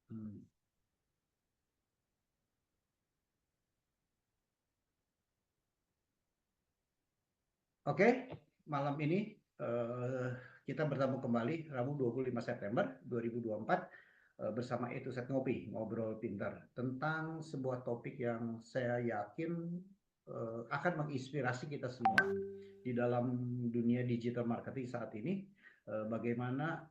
Hmm. Oke, malam ini kita bertemu kembali Rabu 25 September 2024 bersama Itu Set Ngopi, Ngobrol Pintar, tentang sebuah topik yang saya yakin akan menginspirasi kita semua di dalam dunia digital marketing saat ini. Bagaimana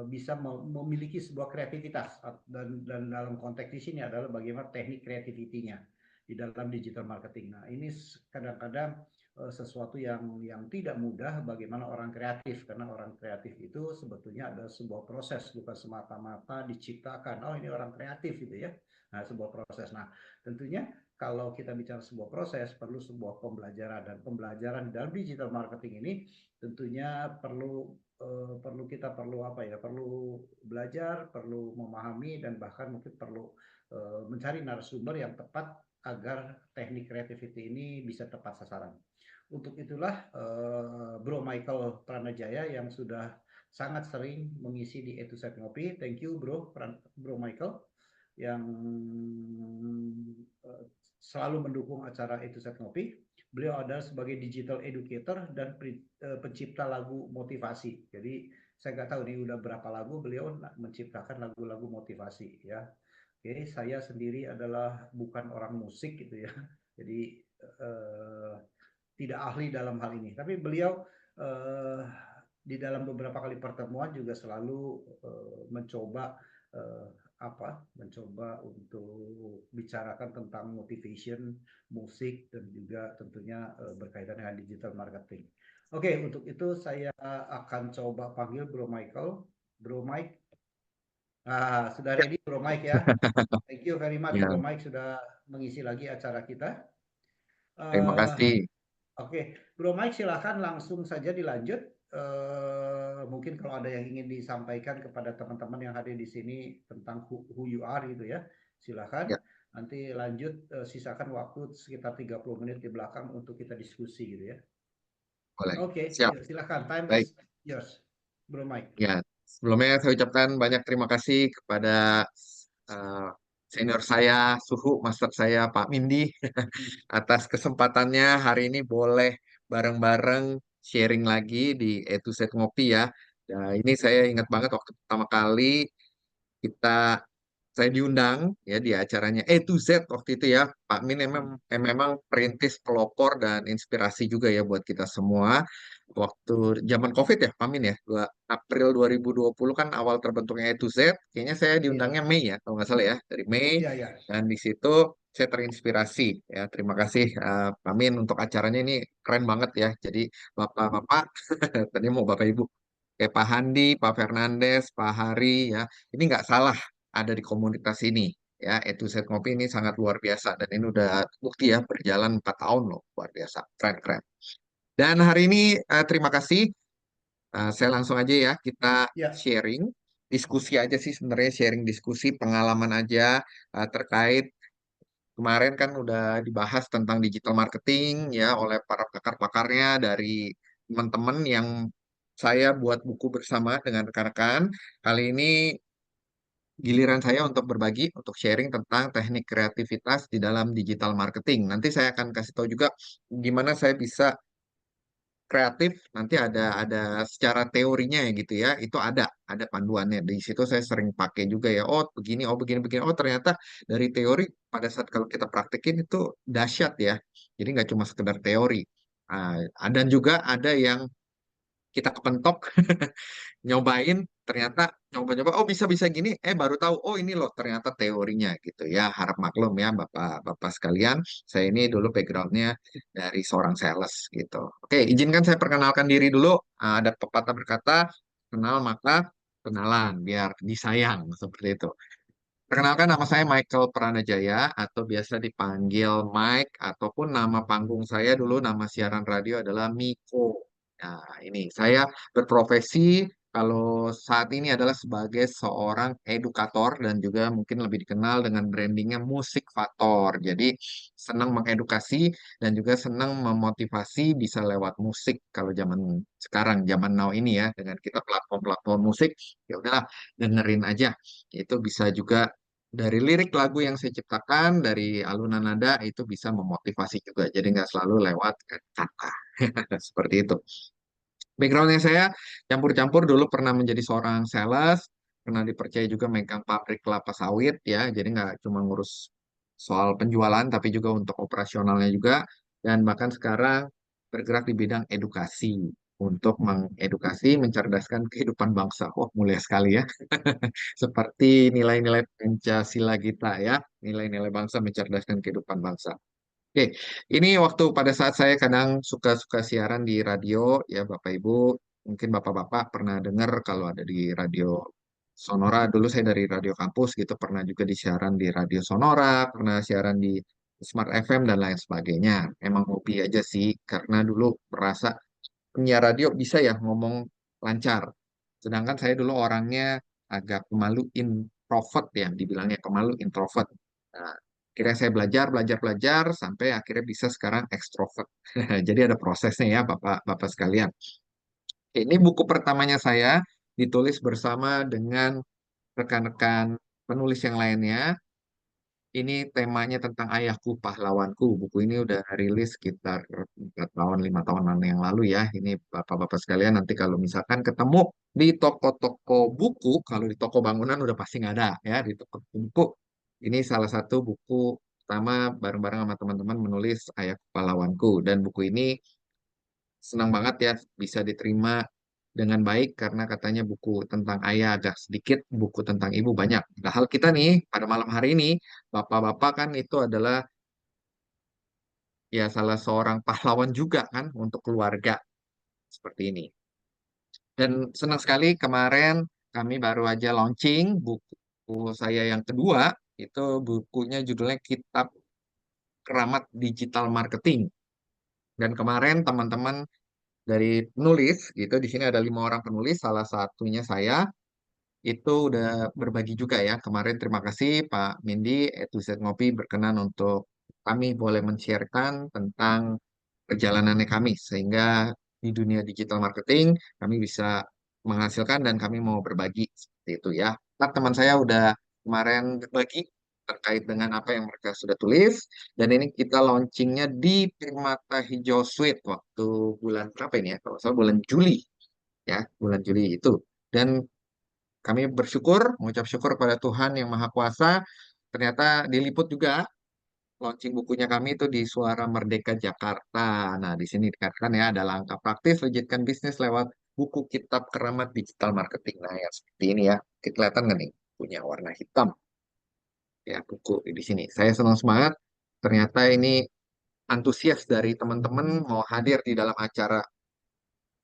bisa memiliki sebuah kreativitas, dan dalam konteks di sini adalah bagaimana teknik kreativitinya di dalam digital marketing. Nah, ini kadang-kadang sesuatu yang tidak mudah bagaimana orang kreatif, karena orang kreatif itu sebetulnya ada sebuah proses, bukan semata-mata diciptakan oh ini orang kreatif gitu ya. Nah, sebuah proses. Nah, tentunya kalau kita bicara sebuah proses perlu sebuah pembelajaran, dan pembelajaran dalam digital marketing ini tentunya perlu apa ya, perlu belajar, perlu memahami, dan bahkan mungkin perlu mencari narasumber yang tepat agar teknik creativity ini bisa tepat sasaran. Untuk itulah Bro Michael Pranajaya yang sudah sangat sering mengisi di Etu Set Ngopi. Thank you Bro Michael yang uh, selalu mendukung acara Etu Set Ngopi. Beliau adalah sebagai digital educator dan pencipta lagu motivasi. Jadi saya nggak tahu nih udah berapa lagu beliau menciptakan lagu-lagu motivasi ya. Oke, saya sendiri adalah bukan orang musik gitu ya. Jadi eh, tidak ahli dalam hal ini, tapi beliau eh, di dalam beberapa kali pertemuan juga selalu mencoba eh, mencoba untuk bicarakan tentang motivation, musik, dan juga tentunya berkaitan dengan digital marketing. Oke, untuk itu saya akan coba panggil Bro Michael. Bro Mike, sudah Ya, ready Bro Mike ya? Thank you very much Bro ya, Mike sudah mengisi lagi acara kita. terima Eh, kasih. Oke, Bro Mike silahkan langsung saja dilanjut. Mungkin kalau ada yang ingin disampaikan kepada teman-teman yang hadir di sini tentang who you are gitu ya, silahkan. Ya, Nanti lanjut, sisakan waktu sekitar 30 menit di belakang untuk kita diskusi gitu ya. boleh. Oke, Siap. yuk silahkan. Time is Baik. yours, Bro Mike. Ya, sebelumnya saya ucapkan banyak terima kasih kepada eh, senior saya, Suhu, master saya, Pak Mindi, Hmm. atas kesempatannya hari ini boleh bareng-bareng sharing lagi di Etu Set Ngopi ya. Nah, ini saya ingat banget waktu pertama kali kita saya diundang ya di acaranya A to Z waktu itu ya. Pak Min Hmm. memang perintis pelopor dan inspirasi juga ya buat kita semua. Waktu zaman COVID ya, Pak Min ya, April 2020 kan awal terbentuknya A to Z. Kayaknya saya Iya, diundangnya Mei ya, kalau nggak salah ya, dari Mei. iya, iya. Dan di situ saya terinspirasi ya. Terima kasih Pak Min untuk acaranya ini keren banget ya. Jadi Bapak-bapak, tadi mau Bapak Ibu. Kayak Pak Handi, Pak Fernandes, Pak Hari ya. Ini nggak salah ada di komunitas ini ya. Etu Set Ngopi ini sangat luar biasa dan ini udah bukti ya berjalan 4 tahun loh, luar biasa, keren keren. Dan hari ini terima kasih. Saya langsung aja ya kita Ya, sharing diskusi aja sih sebenarnya, sharing diskusi pengalaman aja terkait kemarin kan udah dibahas tentang digital marketing ya oleh para pakar-pakarnya dari teman-teman yang saya buat buku bersama dengan rekan-rekan. Kali ini giliran saya untuk berbagi, untuk sharing tentang teknik kreativitas di dalam digital marketing. Nanti saya akan kasih tahu juga gimana saya bisa kreatif. Nanti ada secara teorinya ya gitu ya. Itu ada panduannya. Di situ saya sering pakai juga ya. Oh begini, oh begini begini. Oh ternyata dari teori pada saat kalau kita praktekin itu dahsyat ya. Jadi nggak cuma sekedar teori. Dan juga ada yang kita kepentok nyobain ternyata nyoba-nyoba oh bisa-bisa gini baru tahu oh ini loh ternyata teorinya gitu ya harap maklum ya bapak-bapak sekalian saya ini dulu backgroundnya dari seorang sales gitu oke izinkan saya perkenalkan diri dulu. Ada pepatah berkata kenal maka kenalan biar disayang seperti itu. Perkenalkan nama saya Michael Pranajaya atau biasa dipanggil Mike ataupun nama panggung saya dulu nama siaran radio adalah Miko. Nah, ini saya berprofesi kalau saat ini adalah sebagai seorang edukator dan juga mungkin lebih dikenal dengan brandingnya musikvator. Jadi senang mengedukasi dan juga senang memotivasi bisa lewat musik kalau zaman sekarang, zaman now ini ya, dengan kita platform-platform musik, ya udahlah dengerin aja. Itu bisa juga dari lirik lagu yang saya ciptakan, dari alunan nada itu bisa memotivasi juga. Jadi nggak selalu lewat kata. Seperti itu. Backgroundnya saya campur-campur dulu pernah menjadi seorang sales, pernah dipercaya juga megang pabrik kelapa sawit ya, jadi nggak cuma ngurus soal penjualan, tapi juga untuk operasionalnya juga, dan bahkan sekarang bergerak di bidang edukasi untuk mengedukasi, mencerdaskan kehidupan bangsa. Wah, mulia sekali ya. Seperti nilai-nilai Pancasila kita ya, nilai-nilai bangsa mencerdaskan kehidupan bangsa. Oke, ini waktu pada saat saya kadang suka-suka siaran di radio, ya Bapak Ibu, mungkin Bapak-Bapak pernah dengar kalau ada di radio Sonora, dulu saya dari radio kampus gitu, pernah juga di siaran di radio Sonora, pernah siaran di Smart FM dan lain sebagainya. Emang hobi aja sih, karena dulu merasa penyiar radio bisa ya ngomong lancar. Sedangkan saya dulu orangnya agak pemalu introvert ya, dibilangnya pemalu introvert. Nah, akhirnya saya belajar, belajar, belajar sampai akhirnya bisa sekarang ekstrovert. Jadi ada prosesnya ya, Bapak-bapak sekalian. Ini buku pertamanya saya ditulis bersama dengan rekan-rekan penulis yang lainnya. Ini temanya tentang ayahku pahlawanku. Buku ini udah rilis sekitar 4 tahun, 5 tahunan yang lalu ya. Ini bapak-bapak sekalian nanti kalau misalkan ketemu di toko-toko buku, kalau di toko bangunan udah pasti nggak ada ya di toko buku. Ini salah satu buku pertama bareng-bareng sama teman-teman menulis Ayahku Pahlawanku. Dan buku ini senang banget ya bisa diterima dengan baik karena katanya buku tentang ayah agak sedikit, buku tentang ibu banyak. Padahal kita nih pada malam hari ini, bapak-bapak kan itu adalah ya salah seorang pahlawan juga kan untuk keluarga seperti ini. Dan senang sekali kemarin kami baru aja launching buku saya yang kedua, itu bukunya judulnya Kitab Keramat Digital Marketing. Dan kemarin teman-teman dari penulis gitu, di sini ada 5 orang penulis, salah satunya saya itu udah berbagi juga ya. Kemarin terima kasih Pak Mindi, Etuset Ngopi berkenan untuk kami boleh men-sharekan tentang perjalanannya kami sehingga di dunia digital marketing kami bisa menghasilkan dan kami mau berbagi seperti itu ya. Nah, teman saya udah kemarin berbagi terkait dengan apa yang mereka sudah tulis dan ini kita launchingnya di Permata Hijau Suite waktu bulan berapa ini ya? Kalau salah bulan Juli ya, bulan Juli itu. Dan kami bersyukur, mengucap syukur kepada Tuhan yang Maha Kuasa. Ternyata diliput juga launching bukunya kami itu di Suara Merdeka Jakarta. Nah, di sini dikatakan ya ada langkah praktis wujudkan bisnis lewat buku kitab keramat digital marketing. Nah, yang seperti ini ya, kelihatan nggak nih? Punya warna hitam ya buku di sini. Saya senang semangat. Ternyata ini antusias dari teman-teman mau hadir di dalam acara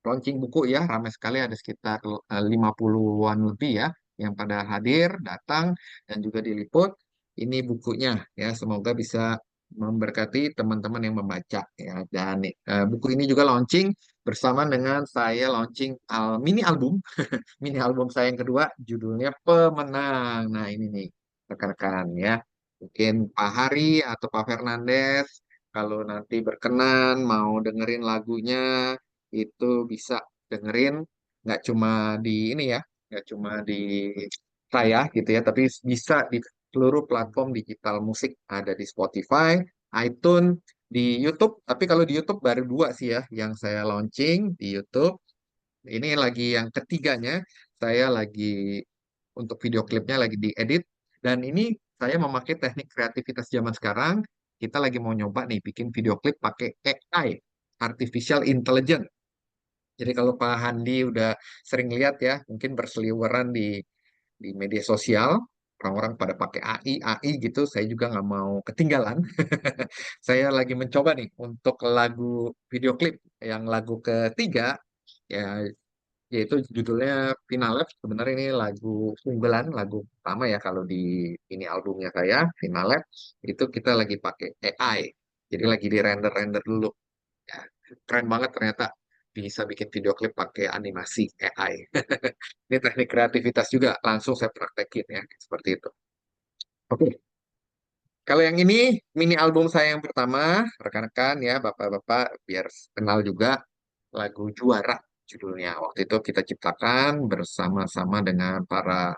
launching buku ya, ramai sekali ada sekitar 50-an lebih ya yang pada hadir, datang dan juga diliput. Ini bukunya ya, semoga bisa memberkati teman-teman yang membaca ya. Dan buku ini juga launching bersama dengan saya launching mini album, mini album saya yang kedua judulnya Pemenang. Nah, ini nih rekan-rekan ya. Mungkin Pak Hari atau Pak Fernandes kalau nanti berkenan mau dengerin lagunya itu bisa dengerin nggak cuma di ini ya nggak cuma di saya gitu ya tapi bisa di seluruh platform digital musik ada di Spotify, iTunes, di YouTube tapi kalau di YouTube baru 2 sih ya yang saya launching di YouTube ini lagi yang ketiganya saya lagi untuk video klipnya lagi diedit dan ini saya memakai teknik kreativitas zaman sekarang kita lagi mau nyoba nih bikin video klip pakai AI Artificial Intelligence jadi kalau Pak Handi udah sering lihat ya, mungkin berseliweran di media sosial, orang-orang pada pakai AI, AI gitu, saya juga nggak mau ketinggalan. Saya lagi mencoba nih untuk lagu video klip yang lagu ketiga, ya yaitu judulnya Finale. Sebenarnya ini lagu unggulan, lagu pertama ya kalau di ini albumnya saya, Finale, itu kita lagi pakai AI. Jadi lagi di render-render dulu. Ya, keren banget ternyata bisa bikin video klip pakai animasi AI. Ini teknik kreativitas juga langsung saya praktekin ya, seperti itu. Oke, kalau yang ini mini album saya yang pertama, rekan-rekan ya, bapak-bapak, biar kenal juga lagu Juara judulnya. Waktu itu kita ciptakan bersama-sama dengan para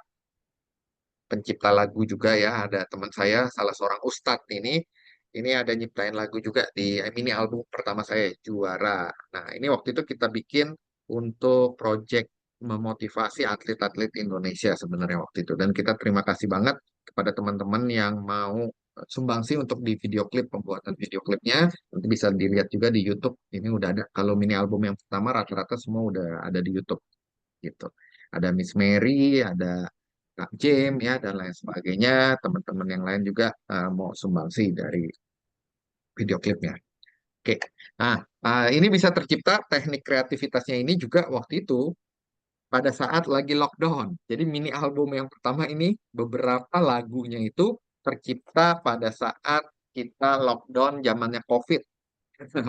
pencipta lagu juga ya. Ada teman saya, salah seorang ustadz ini ada nyiptain lagu juga di mini album pertama saya, Juara. Nah, ini waktu itu kita bikin untuk project memotivasi atlet-atlet Indonesia sebenarnya waktu itu. Dan kita terima kasih banget kepada teman-teman yang mau sumbangsi untuk di video klip, pembuatan video klipnya. Nanti bisa dilihat juga di YouTube. Ini udah ada. Kalau mini album yang pertama rata-rata semua udah ada di YouTube gitu. Ada Miss Mary, ada Kak James ya dan lain sebagainya. Teman-teman yang lain juga mau sumbangsi dari video klipnya. Oke, nah ini bisa tercipta teknik kreativitasnya ini juga waktu itu pada saat lagi lockdown. Jadi mini album yang pertama ini beberapa lagunya itu tercipta pada saat kita lockdown zamannya COVID.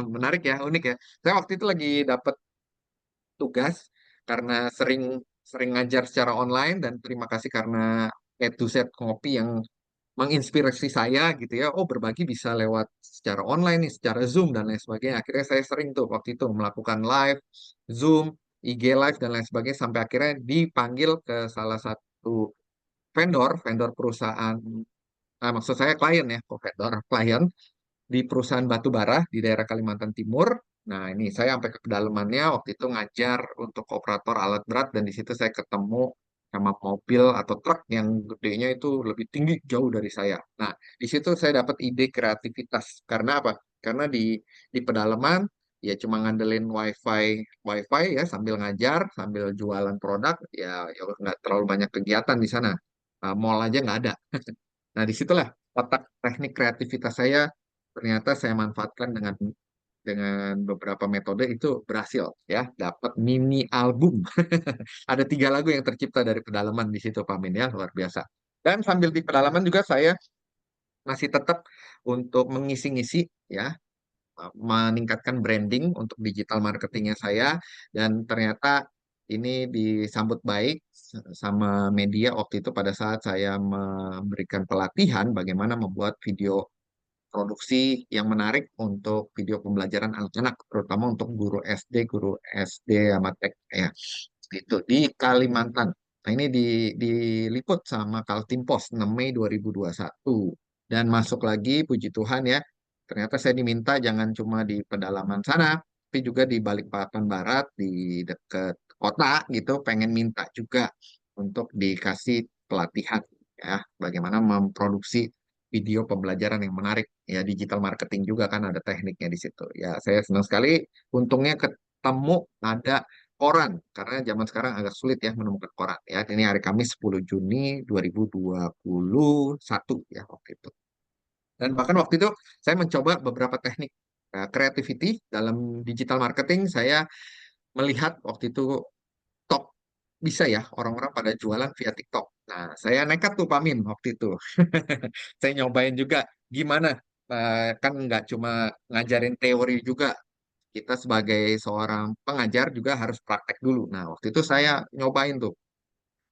Menarik ya, unik ya. Saya waktu itu lagi dapat tugas karena sering sering ngajar secara online dan terima kasih karena Eduset Ngopi yang menginspirasi saya gitu ya. Oh, berbagi bisa lewat secara online nih, secara Zoom dan lain sebagainya. Akhirnya saya sering tuh waktu itu melakukan live, Zoom, IG live dan lain sebagainya sampai akhirnya dipanggil ke salah satu vendor perusahaan, maksud saya klien ya, kok vendor, klien di perusahaan batu bara di daerah Kalimantan Timur. Nah, ini saya sampai ke pedalamannya waktu itu ngajar untuk operator alat berat dan di situ saya ketemu sama mobil atau truk yang gedenya itu lebih tinggi jauh dari saya. Nah, di situ saya dapat ide kreativitas. Karena apa? Karena di pedalaman ya cuma ngandelin wifi ya sambil ngajar, sambil jualan produk ya nggak terlalu banyak kegiatan di sana. Mall aja nggak ada. Nah, disitulah otak teknik kreativitas saya ternyata saya manfaatkan dengan beberapa metode itu berhasil ya dapat mini album. Ada 3 lagu yang tercipta dari pedalaman di situ Pak Min ya luar biasa. Dan sambil di pedalaman juga saya masih tetap untuk mengisi-ngisi ya meningkatkan branding untuk digital marketingnya saya dan ternyata ini disambut baik sama media waktu itu pada saat saya memberikan pelatihan bagaimana membuat video produksi yang menarik untuk video pembelajaran anak-anak, terutama untuk guru SD sama TK ya, itu di Kalimantan. Nah, ini diliput sama Kaltim Pos 6 Mei 2021 dan masuk lagi, puji Tuhan ya, ternyata saya diminta jangan cuma di pedalaman sana, tapi juga di Balikpapan Barat, di dekat kota gitu, pengen minta juga untuk dikasih pelatihan ya, bagaimana memproduksi video pembelajaran yang menarik ya digital marketing juga kan ada tekniknya di situ ya saya senang sekali untungnya ketemu ada koran karena zaman sekarang agak sulit ya menemukan koran ya ini hari Kamis 10 Juni 2021 ya waktu itu dan bahkan waktu itu saya mencoba beberapa teknik creativity dalam digital marketing saya melihat waktu itu TikTok bisa ya orang-orang pada jualan via TikTok. Nah, saya nekat tuh Pamin waktu itu. Saya nyobain juga gimana kan nggak cuma ngajarin teori juga. Kita sebagai seorang pengajar juga harus praktek dulu. Nah, waktu itu saya nyobain tuh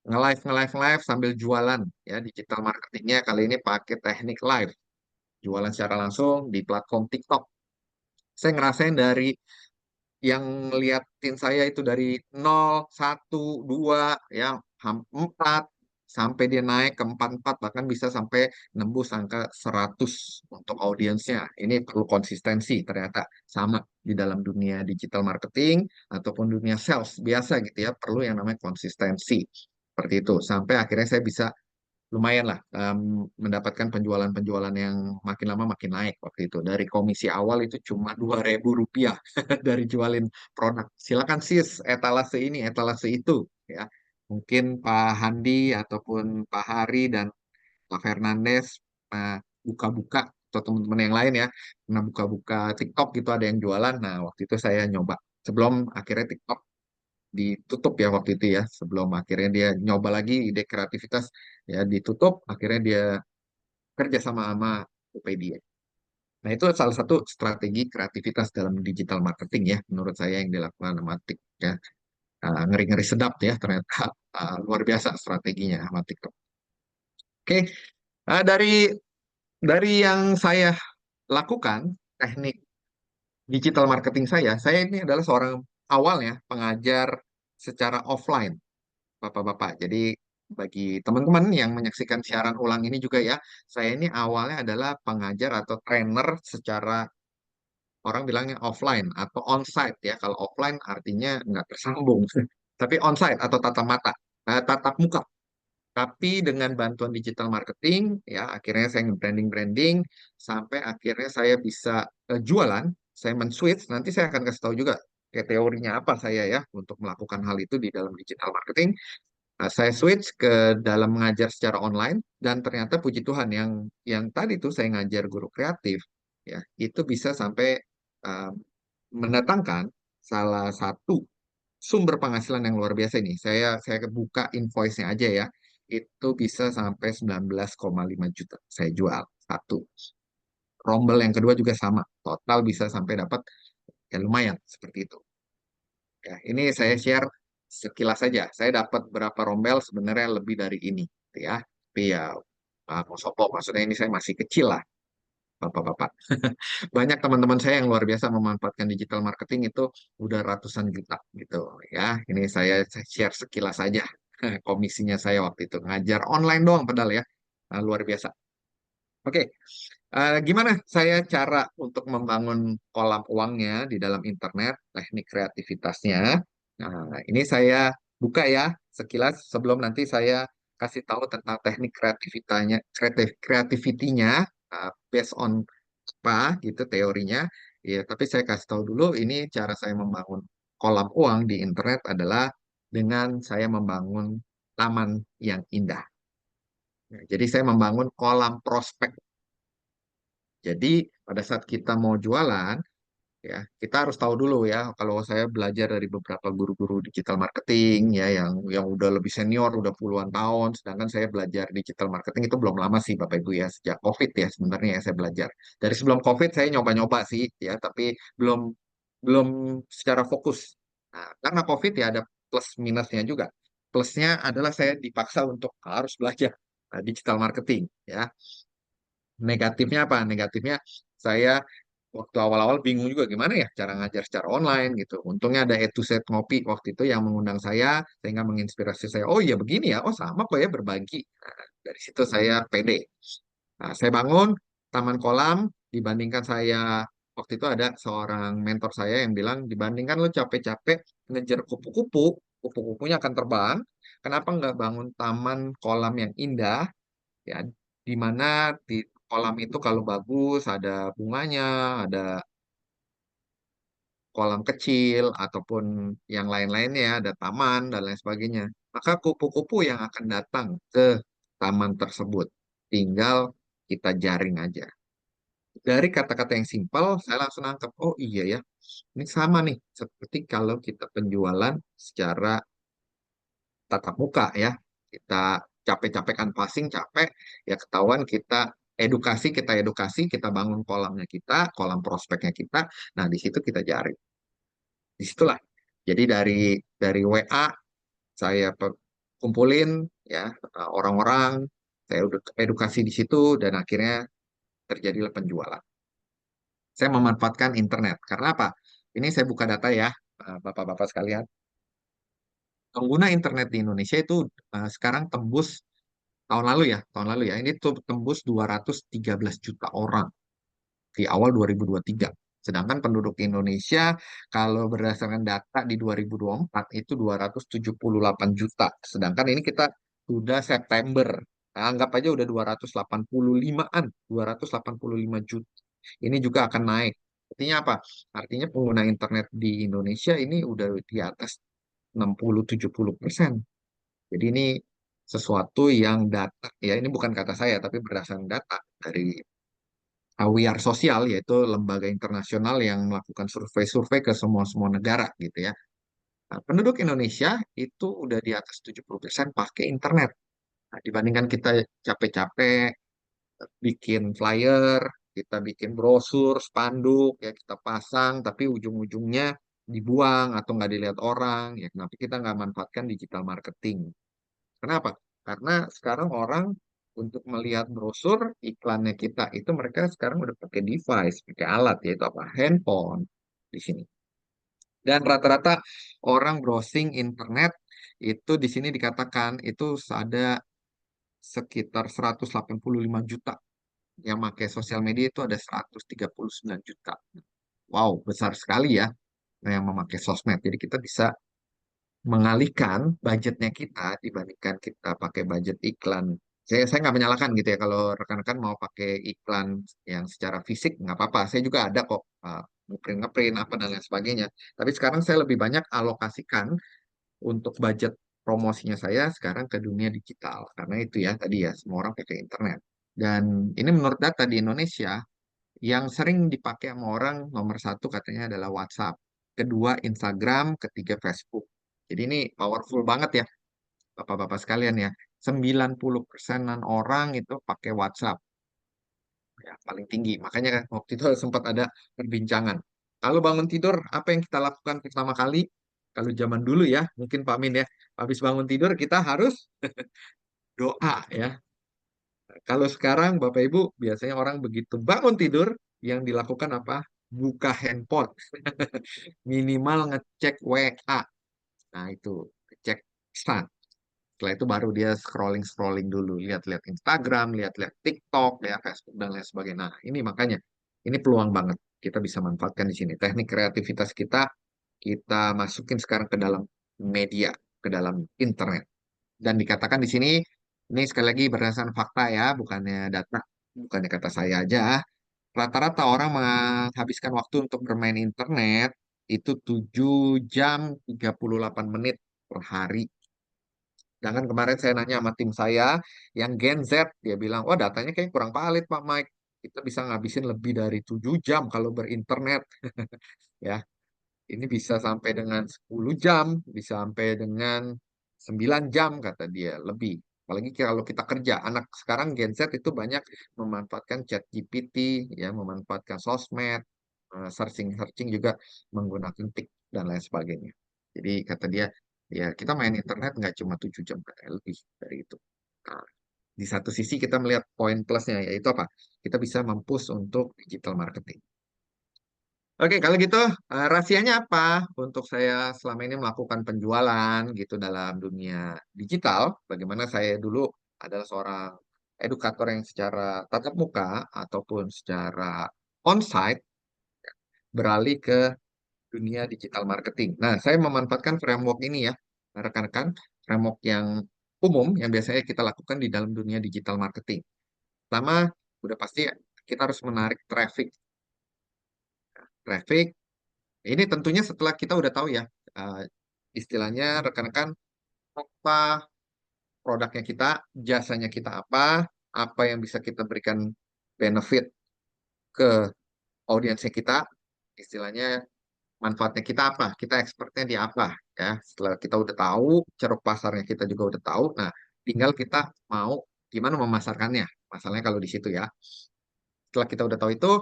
nge-live sambil jualan ya digital marketingnya kali ini pakai teknik live. Jualan secara langsung di platform TikTok. Saya ngerasain dari yang ngeliatin saya itu dari 0, 1, 2, ya, 4, sampai dia naik ke 44, bahkan bisa sampai nembus angka 100 untuk audiensnya. Ini perlu konsistensi ternyata sama di dalam dunia digital marketing ataupun dunia sales biasa gitu ya, perlu yang namanya konsistensi. Seperti itu. Sampai akhirnya saya bisa lumayan lah mendapatkan penjualan-penjualan yang makin lama makin naik waktu itu. Dari komisi awal itu cuma Rp2.000 dari jualin produk. Silakan sis, etalase ini, etalase itu, ya. Mungkin Pak Handi ataupun Pak Hari dan Pak Fernandes buka-buka atau teman-teman yang lain ya, pernah buka-buka TikTok gitu ada yang jualan. Nah, waktu itu saya nyoba. Sebelum akhirnya TikTok ditutup ya waktu itu ya sebelum akhirnya dia nyoba lagi ide kreativitas ya ditutup akhirnya dia kerja sama Tokopedia. Nah, itu salah satu strategi kreativitas dalam digital marketing ya, menurut saya yang dilakukan sama TikTok ya. Ngeri-ngeri sedap ya, ternyata luar biasa strateginya sama TikTok. Oke, dari yang saya lakukan, teknik digital marketing saya ini adalah seorang awalnya pengajar secara offline, Bapak-bapak. Jadi bagi teman-teman yang menyaksikan siaran ulang ini juga ya, saya ini awalnya adalah pengajar atau trainer secara orang bilangnya offline atau onsite ya. Kalau offline artinya nggak tersambung, tapi onsite atau tatap muka. Tapi dengan bantuan digital marketing, ya akhirnya saya nge-branding-branding, sampai akhirnya saya bisa jualan, saya men-switch, nanti saya akan kasih tahu juga kayak teorinya apa saya ya untuk melakukan hal itu di dalam digital marketing. Nah, saya switch ke dalam mengajar secara online, dan ternyata puji Tuhan yang tadi tuh saya ngajar guru kreatif, ya itu bisa sampai uh, mendatangkan salah satu sumber penghasilan yang luar biasa ini. Saya buka invoice-nya aja ya. Itu bisa sampai 19,5 juta saya jual satu. Rombel yang kedua juga sama. Total bisa sampai dapat ya lumayan seperti itu. Ya, ini saya share sekilas saja. Saya dapat berapa rombel sebenarnya lebih dari ini, gitu ya. Tapi ya mau sopo, maksudnya ini saya masih kecil lah, Bapak-bapak. Banyak teman-teman saya yang luar biasa memanfaatkan digital marketing itu udah ratusan juta gitu ya. Ini saya share sekilas saja komisinya saya waktu itu ngajar online doang padahal ya. Luar biasa. Oke, gimana saya cara untuk membangun kolam uangnya di dalam internet, teknik kreativitasnya. Nah, ini saya buka ya sekilas sebelum nanti saya kasih tahu tentang teknik kreativitasnya, kreativitinya, based on apa gitu teorinya. Ya, tapi saya kasih tahu dulu ini cara saya membangun kolam uang di internet adalah dengan saya membangun taman yang indah. Ya, jadi saya membangun kolam prospek. Jadi pada saat kita mau jualan, ya kita harus tahu dulu ya. Kalau saya belajar dari beberapa guru-guru digital marketing ya yang udah lebih senior, udah puluhan tahun, sedangkan saya belajar digital marketing itu belum lama sih Bapak Ibu ya, sejak COVID ya sebenarnya ya saya belajar. Dari sebelum COVID saya nyoba-nyoba sih ya, tapi belum belum secara fokus. Nah, karena COVID ya ada plus minusnya juga. Plusnya adalah saya dipaksa untuk harus belajar digital marketing ya. Negatifnya apa? Negatifnya saya waktu awal-awal bingung juga gimana ya cara ngajar secara online gitu. Untungnya ada Etuset Ngopi waktu itu yang mengundang saya sehingga menginspirasi saya. Oh iya begini ya, oh sama kok ya berbagi. Nah, dari situ saya pede. Nah, saya bangun taman kolam dibandingkan saya waktu itu ada seorang mentor saya yang bilang dibandingkan lo capek-capek ngejar kupu-kupu, kupu-kupunya akan terbang. Kenapa nggak bangun taman kolam yang indah ya di mana di kolam itu kalau bagus ada bunganya, ada kolam kecil ataupun yang lain-lainnya, ada taman dan lain sebagainya. Maka kupu-kupu yang akan datang ke taman tersebut tinggal kita jaring aja. Dari kata-kata yang simpel, saya langsung nangkep, oh iya ya, ini sama nih seperti kalau kita penjualan secara tatap muka ya. Kita capek-capek unboxing, capek, ya ketahuan kita edukasi, kita bangun kolamnya kita, kolam prospeknya kita. Nah, di situ kita jaring. Disitulah. Jadi dari WA saya kumpulin ya orang-orang, saya udah edukasi di situ dan akhirnya terjadilah penjualan. Saya memanfaatkan internet. Karena apa? Ini saya buka data ya, Bapak-bapak sekalian. Pengguna internet di Indonesia itu sekarang tembus tahun lalu ya, ini tuh tembus 213 juta orang di awal 2023. Sedangkan penduduk Indonesia kalau berdasarkan data di 2024 itu 278 juta. Sedangkan ini kita sudah September. Nah, anggap aja udah 285-an, 285 juta. Ini juga akan naik. Artinya apa? Artinya pengguna internet di Indonesia ini udah di atas 60-70%. Jadi ini sesuatu yang data, ya ini bukan kata saya, tapi berdasarkan data dari Awiyar Sosial, yaitu lembaga internasional yang melakukan survei-survei ke semua-semua negara gitu ya. Nah, penduduk Indonesia itu udah di atas 70% pakai internet. Nah, dibandingkan kita capek-capek bikin flyer, kita bikin brosur, spanduk, ya kita pasang, tapi ujung-ujungnya dibuang atau nggak dilihat orang, ya kenapa kita nggak manfaatkan digital marketing? Kenapa? Karena sekarang orang untuk melihat brosur iklannya kita itu mereka sekarang udah pakai device, pakai alat yaitu apa? Handphone di sini. Dan rata-rata orang browsing internet itu di sini dikatakan itu ada sekitar 185 juta yang pakai sosial media itu ada 139 juta. Wow, besar sekali ya yang memakai sosmed. Jadi kita bisa mengalihkan budgetnya kita dibandingkan kita pakai budget iklan. Saya nggak menyalahkan gitu ya kalau rekan-rekan mau pakai iklan yang secara fisik nggak apa-apa. Saya juga ada kok ngeprint apa dan lain sebagainya. Tapi sekarang saya lebih banyak alokasikan untuk budget promosinya saya sekarang ke dunia digital. Karena itu ya tadi ya semua orang pakai internet. Dan ini menurut data di Indonesia yang sering dipakai sama orang nomor satu katanya adalah WhatsApp, kedua Instagram, ketiga Facebook. Jadi ini powerful banget ya, Bapak-bapak sekalian ya. 90%-an orang itu pakai WhatsApp, ya paling tinggi. Makanya kan waktu itu sempat ada perbincangan. Kalau bangun tidur, apa yang kita lakukan pertama kali? Kalau zaman dulu ya, mungkin Pak Min ya, habis bangun tidur kita harus doa ya. Kalau sekarang Bapak Ibu biasanya orang begitu bangun tidur yang dilakukan apa? Buka handphone, minimal ngecek WA. Nah itu cek pesan. Setelah itu baru dia scrolling-scrolling dulu, lihat-lihat Instagram, lihat-lihat TikTok, ya Facebook dan lain sebagainya. Nah ini makanya ini peluang banget kita bisa manfaatkan di sini. Teknik kreativitas kita masukin sekarang ke dalam media, ke dalam internet. Dan dikatakan di sini, ini sekali lagi berdasarkan fakta ya, bukannya data, bukannya kata saya aja. Rata-rata orang menghabiskan waktu untuk bermain internet itu 7 jam 38 menit per hari. Sedangkan kemarin saya nanya sama tim saya yang Gen Z, dia bilang, wah datanya kayak kurang valid Pak Mike. Kita bisa ngabisin lebih dari 7 jam kalau berinternet. Ya, ini bisa sampai dengan 10 jam, bisa sampai dengan 9 jam kata dia, lebih. Apalagi kalau kita kerja, anak sekarang Gen Z itu banyak memanfaatkan chat GPT, ya, memanfaatkan sosmed, searching-searching juga menggunakan tik dan lain sebagainya. Jadi kata dia, ya kita main internet nggak cuma 7 jam, katanya lebih dari itu. Nah, di satu sisi kita melihat poin plusnya, yaitu apa? Kita bisa mempush untuk digital marketing. Oke, kalau gitu rahasianya apa untuk saya selama ini melakukan penjualan gitu dalam dunia digital? Bagaimana saya dulu adalah seorang edukator yang secara tatap muka ataupun secara onsite beralih ke dunia digital marketing. Nah, saya memanfaatkan framework ini ya, rekan-rekan, framework yang umum yang biasanya kita lakukan di dalam dunia digital marketing. Pertama, udah pasti kita harus menarik traffic. Traffic ini tentunya setelah kita udah tahu ya, eh, istilahnya rekan-rekan apa produknya kita, jasanya kita apa yang bisa kita berikan benefit ke audiensnya kita, istilahnya manfaatnya kita apa, kita expertnya di apa, ya. Setelah kita udah tahu, ceruk pasarnya kita juga udah tahu, nah tinggal kita mau gimana memasarkannya. Masalahnya kalau di situ ya. Setelah kita udah tahu itu,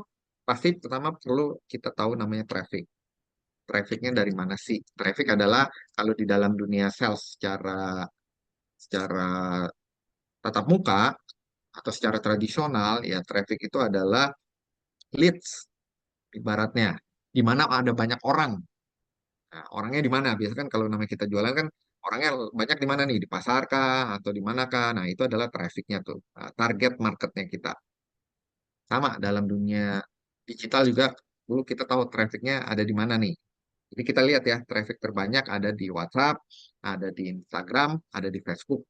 pasti pertama perlu kita tahu namanya traffic. Trafficnya dari mana sih? Traffic adalah kalau di dalam dunia sales secara tatap muka atau secara tradisional ya traffic itu adalah leads ibaratnya di mana ada banyak orang. Nah, orangnya di mana? Biasanya kan kalau namanya kita jualan kan orangnya banyak di mana nih? Di pasar kah atau di mana kah? Nah, itu adalah trafficnya tuh. Nah, target marketnya kita. Sama dalam dunia digital juga dulu kita tahu trafficnya ada di mana nih. Jadi kita lihat ya, traffic terbanyak ada di WhatsApp, ada di Instagram, ada di Facebook.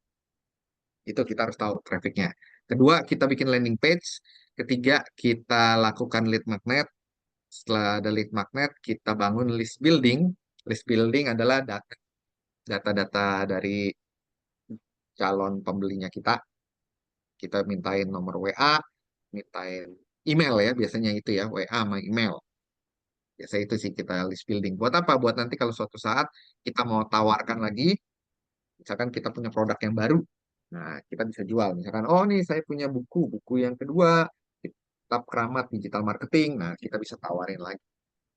Itu kita harus tahu trafficnya. Kedua, kita bikin landing page. Ketiga, kita lakukan lead magnet. Setelah ada lead magnet, kita bangun list building. List building adalah data-data dari calon pembelinya kita. Kita mintain nomor WA, mintain email ya, biasanya itu ya, WA sama email. Biasa itu sih kita list building. Buat apa? Buat nanti kalau suatu saat kita mau tawarkan lagi, misalkan kita punya produk yang baru, nah kita bisa jual. Misalkan, oh nih saya punya buku yang kedua. tetap keramat digital marketing, nah kita bisa tawarin lagi.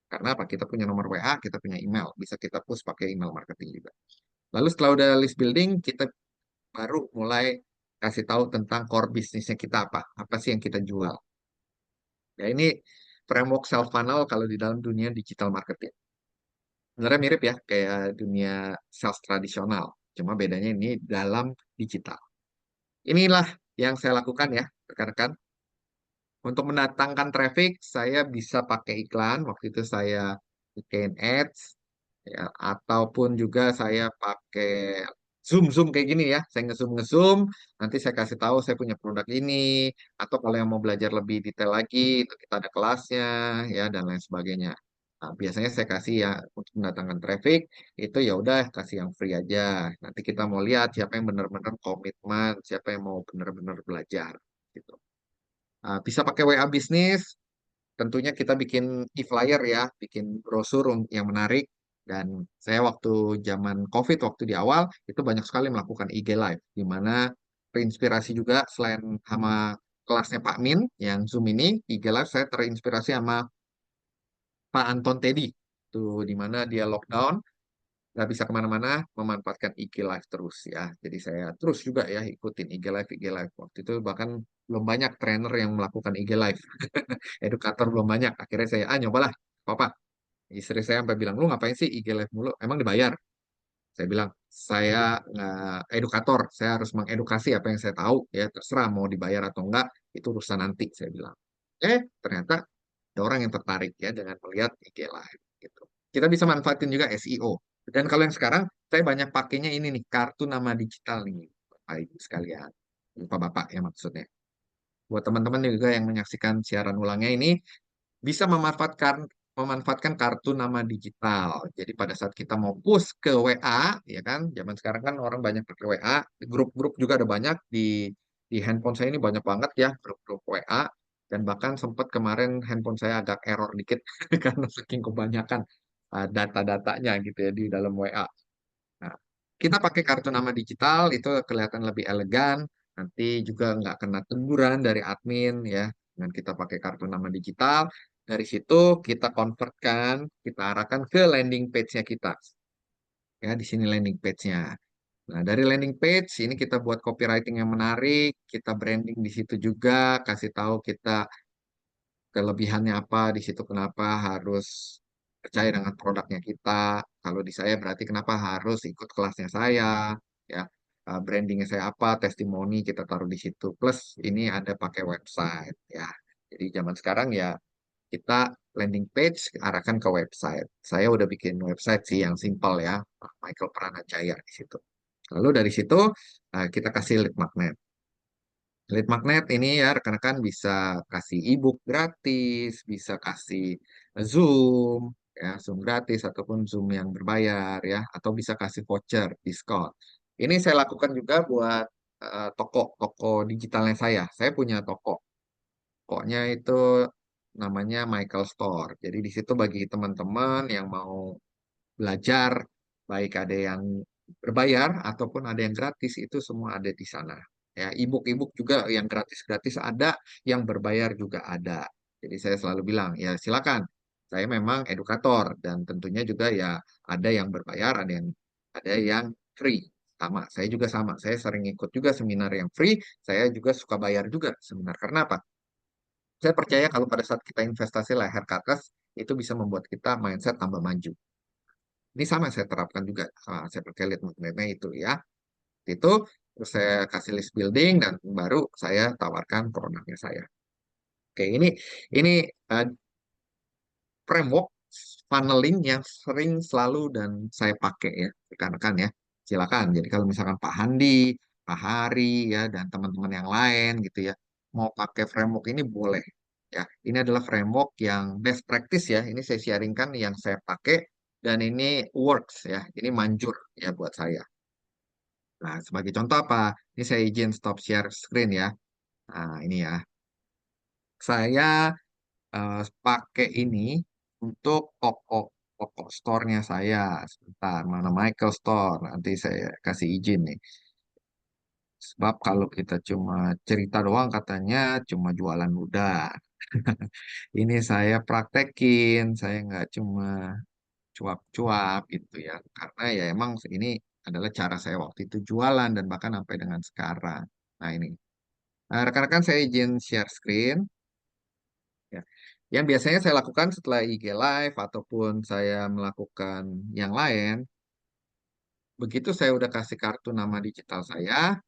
Karena apa? Kita punya nomor WA, kita punya email, bisa kita push pakai email marketing juga. Lalu setelah udah list building, kita baru mulai kasih tahu tentang core bisnisnya kita apa sih yang kita jual. Ya ini framework self funnel kalau di dalam dunia digital marketing. Sebenarnya mirip ya kayak dunia sales tradisional, cuma bedanya ini dalam digital. Inilah yang saya lakukan ya, rekan-rekan. Untuk mendatangkan traffic, saya bisa pakai iklan. Waktu itu saya bikin ads, ya, ataupun juga saya pakai Zoom kayak gini ya. Saya nge-zoom, nanti saya kasih tahu saya punya produk ini, atau kalau yang mau belajar lebih detail lagi, itu kita ada kelasnya, ya dan lain sebagainya. Nah, biasanya saya kasih ya untuk mendatangkan traffic itu ya udah kasih yang free aja. Nanti kita mau lihat siapa yang benar-benar komitmen, siapa yang mau benar-benar belajar gitu. Bisa pakai WA bisnis, tentunya kita bikin e-flyer ya, bikin brosur yang menarik. Dan saya waktu zaman COVID, waktu di awal, itu banyak sekali melakukan IG Live, di mana terinspirasi juga selain sama kelasnya Pak Min, yang Zoom ini, IG Live saya terinspirasi sama Pak Anton Teddy. Tuh, di mana dia lockdown, nggak bisa kemana-mana, memanfaatkan IG Live terus ya. Jadi saya terus juga ya ikutin IG Live. Waktu itu bahkan belum banyak trainer yang melakukan IG Live. Edukator belum banyak. Akhirnya saya, nyobalah, apa. Istri saya sampai bilang, lu ngapain sih IG Live mulu? Emang dibayar? Saya bilang, saya nggak edukator, saya harus mengedukasi apa yang saya tahu. Ya terserah mau dibayar atau enggak, itu urusan nanti, saya bilang. Ternyata ada orang yang tertarik ya dengan melihat IG Live. Gitu. Kita bisa manfaatin juga SEO. Dan kalau yang sekarang, saya banyak pakainya ini nih, kartu nama digital nih, Bapak Ibu sekalian. Bapak-bapak ya maksudnya. Buat teman-teman juga yang menyaksikan siaran ulangnya ini, bisa memanfaatkan kartu nama digital. Jadi pada saat kita mau push ke WA, ya kan, zaman sekarang kan orang banyak pakai WA, grup-grup juga ada banyak di handphone saya ini banyak banget ya grup-grup WA. Dan bahkan sempat kemarin handphone saya agak error dikit karena saking kebanyakan data-datanya gitu ya di dalam WA. Nah, kita pakai kartu nama digital itu kelihatan lebih elegan, nanti juga nggak kena teguran dari admin ya. Dan kita pakai kartu nama digital, dari situ kita convertkan, kita arahkan ke landing page-nya kita. Ya, di sini landing page-nya. Nah, dari landing page ini kita buat copywriting yang menarik, kita branding di situ juga, kasih tahu kita kelebihannya apa, di situ kenapa harus percaya dengan produknya kita. Kalau di saya berarti kenapa harus ikut kelasnya saya, ya. Brandingnya saya apa, testimoni kita taruh di situ. Plus ini ada pakai website, ya. Jadi zaman sekarang ya kita landing page arahkan ke website. Saya udah bikin website sih yang simple ya, Michael Pranajaya di situ. Lalu dari situ kita kasih lead magnet. Lead magnet ini ya rekan-rekan bisa kasih ebook gratis, bisa kasih Zoom, ya Zoom gratis ataupun Zoom yang berbayar ya, atau bisa kasih voucher diskon. Ini saya lakukan juga buat toko digitalnya saya. Saya punya toko. Tokonya itu namanya Michael Store. Jadi di situ bagi teman-teman yang mau belajar, baik ada yang berbayar ataupun ada yang gratis, itu semua ada di sana. Ya, ebook juga yang gratis-gratis ada, yang berbayar juga ada. Jadi saya selalu bilang, ya silakan. Saya memang edukator dan tentunya juga ya ada yang berbayar, ada yang free. Sama, saya juga sama. Saya sering ikut juga seminar yang free, saya juga suka bayar juga seminar. Karena apa? Saya percaya kalau pada saat kita investasi leher ke atas, itu bisa membuat kita mindset tambah maju. Ini sama saya terapkan juga. Saya pakai lead magnetnya itu ya. Itu terus saya kasih list building dan baru saya tawarkan produknya saya. Oke, ini uh, framework funneling yang sering selalu dan saya pakai ya, rekan-rekan ya. Silakan. Jadi kalau misalkan Pak Handi, Pak Hari ya dan teman-teman yang lain gitu ya, mau pakai framework ini boleh. Ya, ini adalah framework yang best practice ya. Ini saya sharingkan yang saya pakai dan ini works ya. Ini manjur ya buat saya. Nah, sebagai contoh apa? Ini saya izin stop share screen ya. Nah, ini ya. Saya pakai ini untuk toko store-nya saya. Sebentar, mana Michael Store? Nanti saya kasih izin nih. Sebab kalau kita cuma cerita doang katanya cuma jualan udah. Ini saya praktekin, saya nggak cuma cuap-cuap gitu ya. Karena ya emang ini adalah cara saya waktu itu jualan dan bahkan sampai dengan sekarang. Nah ini, rekan-rekan saya izin share screen. Ya. Yang biasanya saya lakukan setelah IG Live ataupun saya melakukan yang lain, begitu saya udah kasih kartu nama digital saya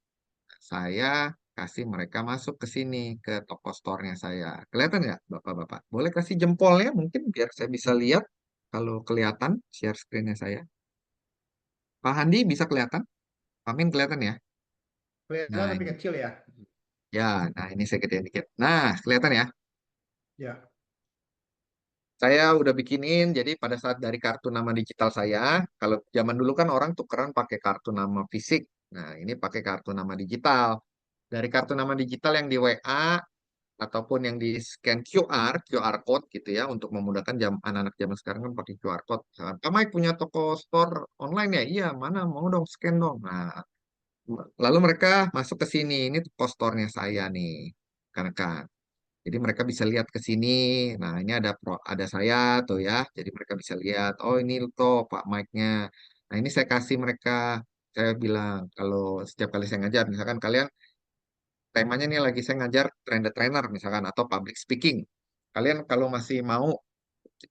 kasih mereka masuk ke sini, ke toko store-nya saya. Kelihatan nggak, Bapak-Bapak? Boleh kasih jempolnya mungkin biar saya bisa lihat kalau kelihatan share screen-nya saya. Pak Handi bisa kelihatan? Pak Min kelihatan ya? Kelihatan Nah tapi ini. kecil ya. Ya, nah ini saya gedein dikit. Nah, kelihatan ya? Ya, Saya udah bikinin, jadi pada saat dari kartu nama digital saya, kalau zaman dulu kan orang tukeran pakai kartu nama fisik. Nah, ini pakai kartu nama digital. Dari kartu nama digital yang di WA ataupun yang di scan QR code gitu ya, untuk memudahkan anak-anak zaman sekarang kan pakai QR code. Misalkan, Pak Mike punya toko store online ya? Iya, mana? Mau dong, scan dong. Nah, lalu mereka masuk ke sini. Ini toko store-nya saya nih, kan. Jadi mereka bisa lihat ke sini. Nah, ini ada saya tuh ya. Jadi mereka bisa lihat, oh ini tuh Pak Mike-nya. Nah, ini saya kasih mereka. Saya bilang kalau setiap kali saya ngajar, misalkan kalian temanya nih lagi saya ngajar train the trainer misalkan atau public speaking. Kalian kalau masih mau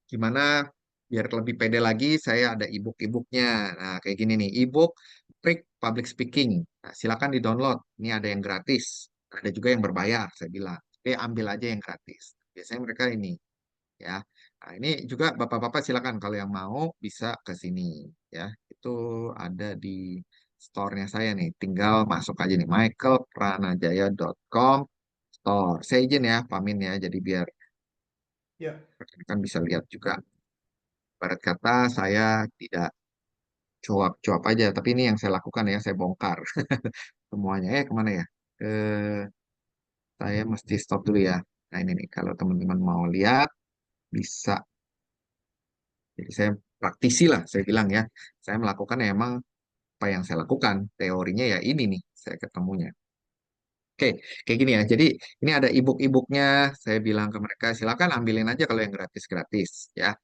gimana biar lebih pede lagi, saya ada ebook-ebooknya. Nah, kayak gini nih, ebook trik public speaking. Nah, silakan di-download. Ini ada yang gratis, ada juga yang berbayar, saya bilang. Ambil aja yang gratis. Biasanya mereka ini ya. Nah, ini juga Bapak-bapak silakan kalau yang mau bisa ke sini ya. Itu ada di store-nya saya nih. Tinggal masuk aja nih michaelpranajaya.com store. Saya izin ya, pamin ya. Jadi biar ya, rekan bisa lihat juga. Barat kata saya tidak cuap-cuap aja, tapi ini yang saya lakukan ya, saya bongkar semuanya. Kemana ya? Saya mesti stop dulu ya. Nah ini nih, kalau teman-teman mau lihat bisa. Jadi saya praktisi lah, saya bilang ya. Saya melakukan ya emang apa yang saya lakukan. Teorinya ya ini nih, saya ketemunya. Oke, kayak gini ya. Jadi ini ada ebook-ebooknya. Saya bilang ke mereka, silakan ambilin aja kalau yang gratis-gratis ya.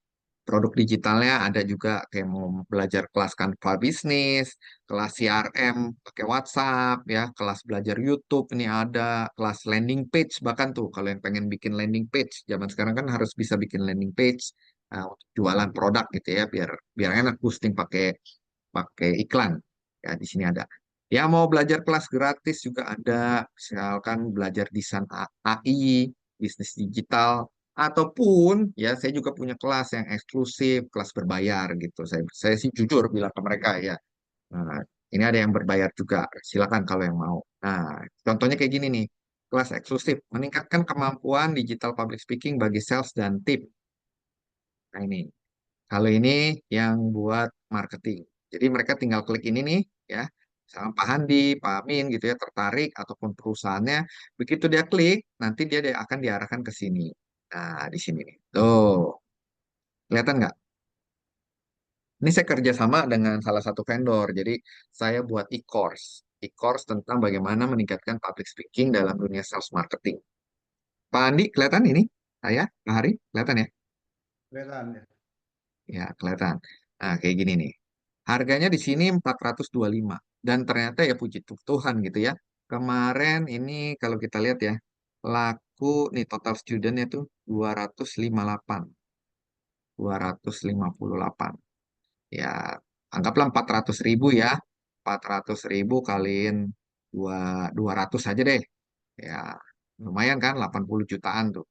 Produk digitalnya ada juga kayak mau belajar kelas Canva bisnis, kelas CRM pakai WhatsApp ya, kelas belajar YouTube ini ada, kelas landing page bahkan tuh kalau yang pengen bikin landing page, zaman sekarang kan harus bisa bikin landing page untuk jualan produk gitu ya, biar biar enak boosting pakai pakai iklan. Ya, di sini ada. Ya, mau belajar kelas gratis juga ada. Misalkan belajar desain AI, bisnis digital, ataupun ya saya juga punya kelas yang eksklusif, kelas berbayar gitu. Saya sih jujur bilang ke mereka ya. Nah, ini ada yang berbayar juga. Silakan kalau yang mau. Nah, contohnya kayak gini nih. Kelas eksklusif meningkatkan kemampuan digital public speaking bagi sales dan tip. Nah, ini. Kalau ini yang buat marketing. Jadi mereka tinggal klik ini nih, ya. Misalnya Pak Handi, Pak Amin gitu ya, tertarik ataupun perusahaannya. Begitu dia klik, nanti dia akan diarahkan ke sini. Nah, di sini nih. Tuh, kelihatan nggak? Ini saya kerjasama dengan salah satu vendor. Jadi saya buat e-course. E-course tentang bagaimana meningkatkan public speaking dalam dunia sales marketing. Pak Andi, kelihatan ini? Saya, Pak Hari, kelihatan ya? kelihatan ya. Ya, kelihatan. Nah, kayak gini nih. Harganya di sini 425. Dan ternyata ya puji Tuhan gitu ya. Kemarin ini kalau kita lihat ya, laku nih total studentnya tuh 258. 258. Ya, anggaplah 400 ribu ya. 400 ribu kaliin 200 aja deh. Ya, lumayan kan 80 jutaan tuh.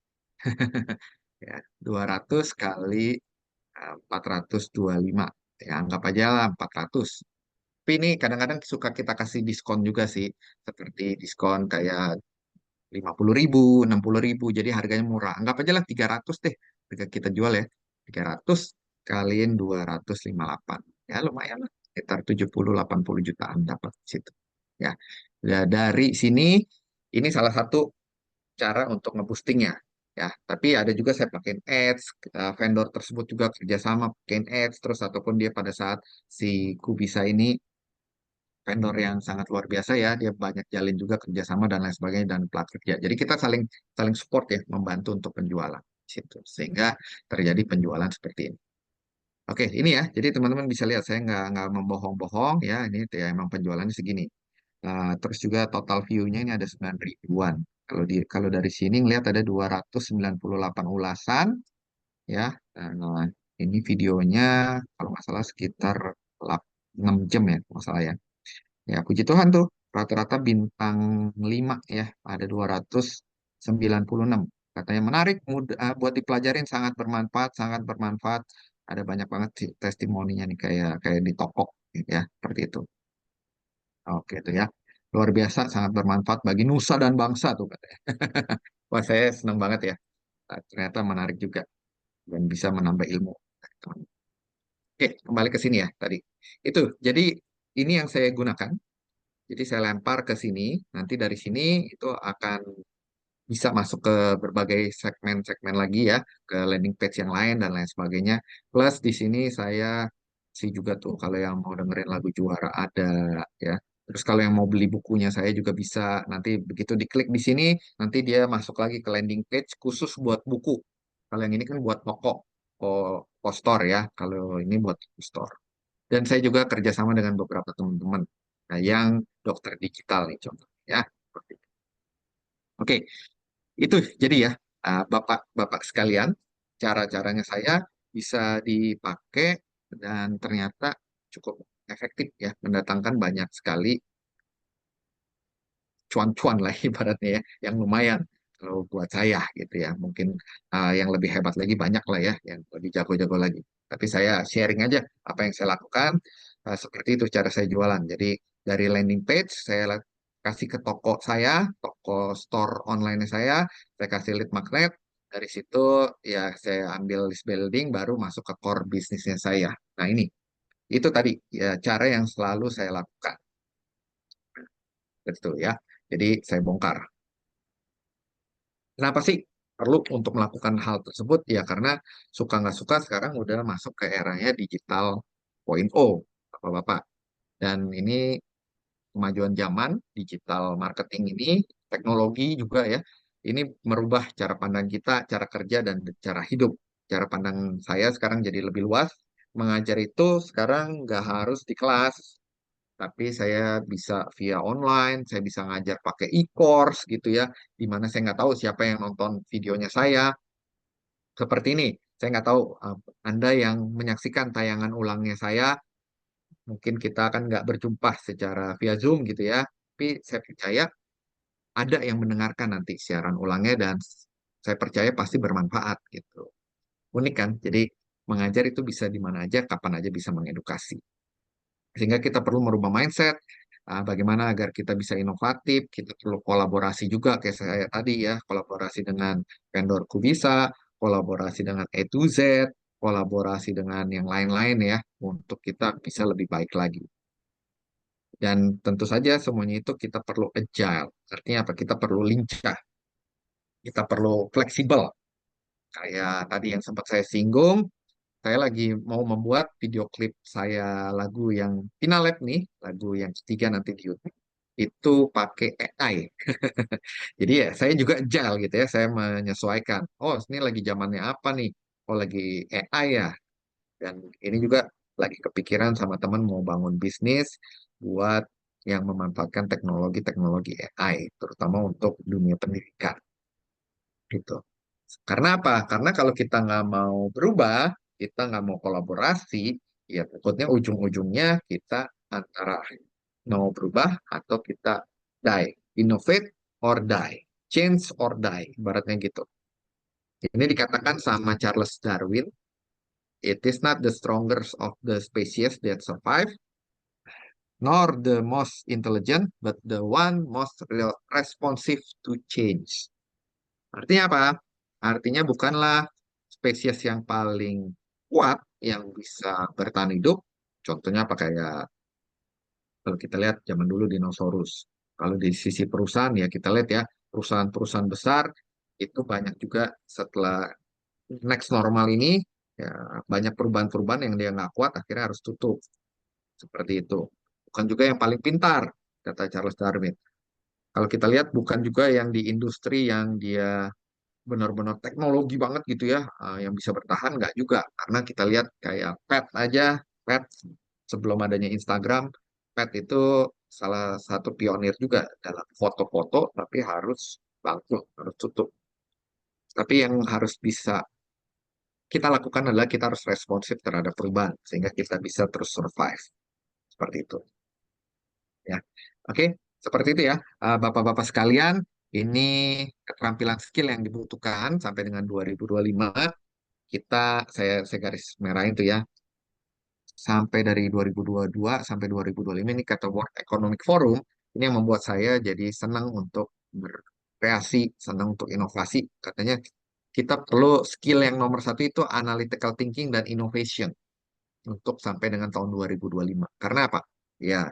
Ya, 200 kali 425. Ya, anggap aja lah 400. Tapi ini kadang-kadang suka kita kasih diskon juga sih. Seperti diskon kayak 50 ribu, 60 ribu. Jadi harganya murah. Anggap aja lah 300 deh. Harga kita jual ya. 300 kaliin 258. Ya lumayan lah. Sekitar 70-80 jutaan dapat di situ. Ya. Ya, dari sini, ini salah satu cara untuk ngeboostingnya. Ya, tapi ada juga saya pakai ads, vendor tersebut juga kerjasama pakai ads terus ataupun dia pada saat si Kubisa ini vendor yang sangat luar biasa ya. Dia banyak jalin juga kerjasama dan lain sebagainya dan plat kerja. Jadi kita saling saling support ya, membantu untuk penjualan di situ sehingga terjadi penjualan seperti ini. Oke, ini ya. Jadi teman-teman bisa lihat saya nggak membohong-bohong ya. Ini ya emang penjualannya segini. Terus juga total view-nya ini ada 9 ribuan. Kalau dari sini ngelihat ada 298 ulasan ya. Nah, ini videonya kalau nggak salah sekitar 6 jam ya, kalau nggak salah ya. Ya, puji Tuhan tuh rata-rata bintang 5 ya, ada 296. Katanya menarik, mudah buat dipelajarin, sangat bermanfaat, sangat bermanfaat. Ada banyak banget sih testimoninya nih kayak kayak di toko ya, seperti itu. Oke itu ya. Luar biasa, sangat bermanfaat bagi nusa dan bangsa tuh katanya. Wah, saya senang banget ya. Ternyata menarik juga dan bisa menambah ilmu. Oke, kembali ke sini ya tadi. Itu, jadi ini yang saya gunakan. Jadi saya lempar ke sini, nanti dari sini itu akan bisa masuk ke berbagai segmen-segmen lagi ya, ke landing page yang lain dan lain sebagainya. Plus di sini saya sih juga tuh kalau yang mau dengerin lagu Juara ada ya. Terus kalau yang mau beli bukunya saya juga bisa. Nanti begitu diklik di sini, nanti dia masuk lagi ke landing page khusus buat buku. Kalau yang ini kan buat toko, postor ya. Kalau ini buat store. Dan saya juga kerjasama dengan beberapa teman-teman yang dokter digital nih contohnya ya. Oke, itu jadi ya Bapak-bapak sekalian, cara-caranya saya bisa dipakai dan ternyata cukup efektif ya, mendatangkan banyak sekali cuan-cuan lah ibaratnya ya, yang lumayan kalau buat saya gitu ya. Mungkin yang lebih hebat lagi banyak lah ya, yang lebih jago-jago lagi. Tapi saya sharing aja apa yang saya lakukan, seperti itu cara saya jualan. Jadi dari landing page kasih ke toko saya, toko store online saya kasih lead magnet. Dari situ ya saya ambil list building, baru masuk ke core bisnisnya saya. Nah ini, itu tadi ya cara yang selalu saya lakukan. Betul ya. Jadi saya bongkar. Kenapa sih perlu untuk melakukan hal tersebut? Ya karena suka nggak suka sekarang udah masuk ke eranya digital 4.0, Bapak-Bapak. Dan ini kemajuan zaman, digital marketing ini, teknologi juga ya, ini merubah cara pandang kita, cara kerja, dan cara hidup. Cara pandang saya sekarang jadi lebih luas. Mengajar itu sekarang nggak harus di kelas, tapi saya bisa via online, saya bisa ngajar pakai e-course gitu ya, di mana saya nggak tahu siapa yang nonton videonya saya. Seperti ini, saya nggak tahu Anda yang menyaksikan tayangan ulangnya saya, mungkin kita akan nggak berjumpa secara via Zoom gitu ya, tapi saya percaya ada yang mendengarkan nanti siaran ulangnya dan saya percaya pasti bermanfaat gitu. Unik kan? Jadi mengajar itu bisa di mana aja, kapan aja bisa mengedukasi. Sehingga kita perlu merubah mindset, bagaimana agar kita bisa inovatif, kita perlu kolaborasi juga, kayak saya tadi ya, kolaborasi dengan vendorku bisa, kolaborasi dengan A to Z, kolaborasi dengan yang lain-lain ya, untuk kita bisa lebih baik lagi. Dan tentu saja semuanya itu kita perlu agile, artinya apa? Kita perlu lincah, kita perlu fleksibel, kayak tadi yang sempat saya singgung, saya lagi mau membuat video klip saya lagu yang Final Lap nih, lagu yang ketiga nanti di YouTube. Itu pakai AI. Jadi ya saya juga agile gitu ya, saya menyesuaikan. Oh, ini lagi zamannya apa nih? Oh, lagi AI ya. Dan ini juga lagi kepikiran sama teman mau bangun bisnis buat yang memanfaatkan teknologi-teknologi AI, terutama untuk dunia pendidikan gitu. Karena apa? Karena kalau kita nggak mau berubah, kita nggak mau kolaborasi, ya takutnya ujung-ujungnya kita antara mau berubah atau kita die. Innovate or die. Change or die. Ibaratnya gitu. Ini dikatakan sama Charles Darwin. It is not the strongest of the species that survive, nor the most intelligent, but the one most responsive to change. Artinya apa? Artinya bukanlah spesies yang paling kuat yang bisa bertahan hidup. Contohnya apa kayak kalau kita lihat zaman dulu dinosaurus. Kalau di sisi perusahaan ya kita lihat ya perusahaan-perusahaan besar itu banyak juga setelah next normal ini ya banyak perubahan-perubahan yang dia nggak kuat akhirnya harus tutup seperti itu. bukan juga yang paling pintar, kata Charles Darwin. Kalau kita lihat bukan juga yang di industri yang dia benar-benar teknologi banget gitu ya, yang bisa bertahan nggak juga. Karena kita lihat kayak Pet aja, Pet sebelum adanya Instagram, Pet itu salah satu pionir juga dalam foto-foto, tapi harus bangkrut, harus tutup. Tapi yang harus bisa kita lakukan adalah kita harus responsif terhadap perubahan, sehingga kita bisa terus survive. Seperti itu. Ya, oke, seperti itu ya, Bapak-bapak sekalian. Ini keterampilan skill yang dibutuhkan sampai dengan 2025. Saya garis merahin itu ya, sampai dari 2022 sampai 2025 ini kata World Economic Forum, ini yang membuat saya jadi senang untuk berkreasi, senang untuk inovasi. Katanya kita perlu skill yang nomor satu itu analytical thinking dan innovation untuk sampai dengan tahun 2025. Karena apa? Ya,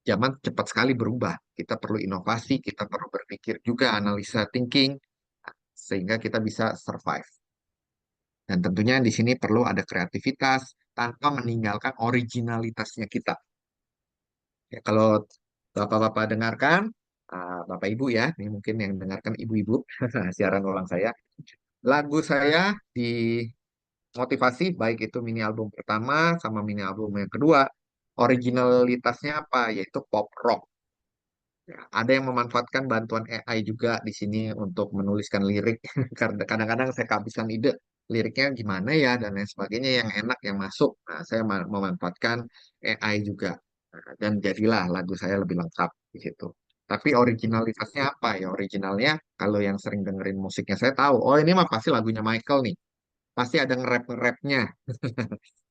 zaman cepat sekali berubah. Kita perlu inovasi, kita perlu berpikir juga, analisa thinking, sehingga kita bisa survive. Dan tentunya di sini perlu ada kreativitas tanpa meninggalkan originalitasnya kita. Ya, kalau Bapak-bapak dengarkan, Bapak Ibu ya, ini mungkin yang dengarkan ibu-ibu, siaran ulang saya. Lagu saya di motivasi, baik itu mini album pertama sama mini album yang kedua, originalitasnya apa? Yaitu pop rock. Ya, ada yang memanfaatkan bantuan AI juga di sini untuk menuliskan lirik. Karena kadang-kadang saya kehabisan ide liriknya gimana ya dan lain sebagainya yang enak yang masuk. Nah, saya memanfaatkan AI juga. Nah, dan jadilah lagu saya lebih lengkap di situ. Tapi originalitasnya apa ya? Originalnya kalau yang sering dengerin musiknya saya tahu, oh ini mah pasti lagunya Michael nih. Pasti ada nge-rap-nge-rapnya,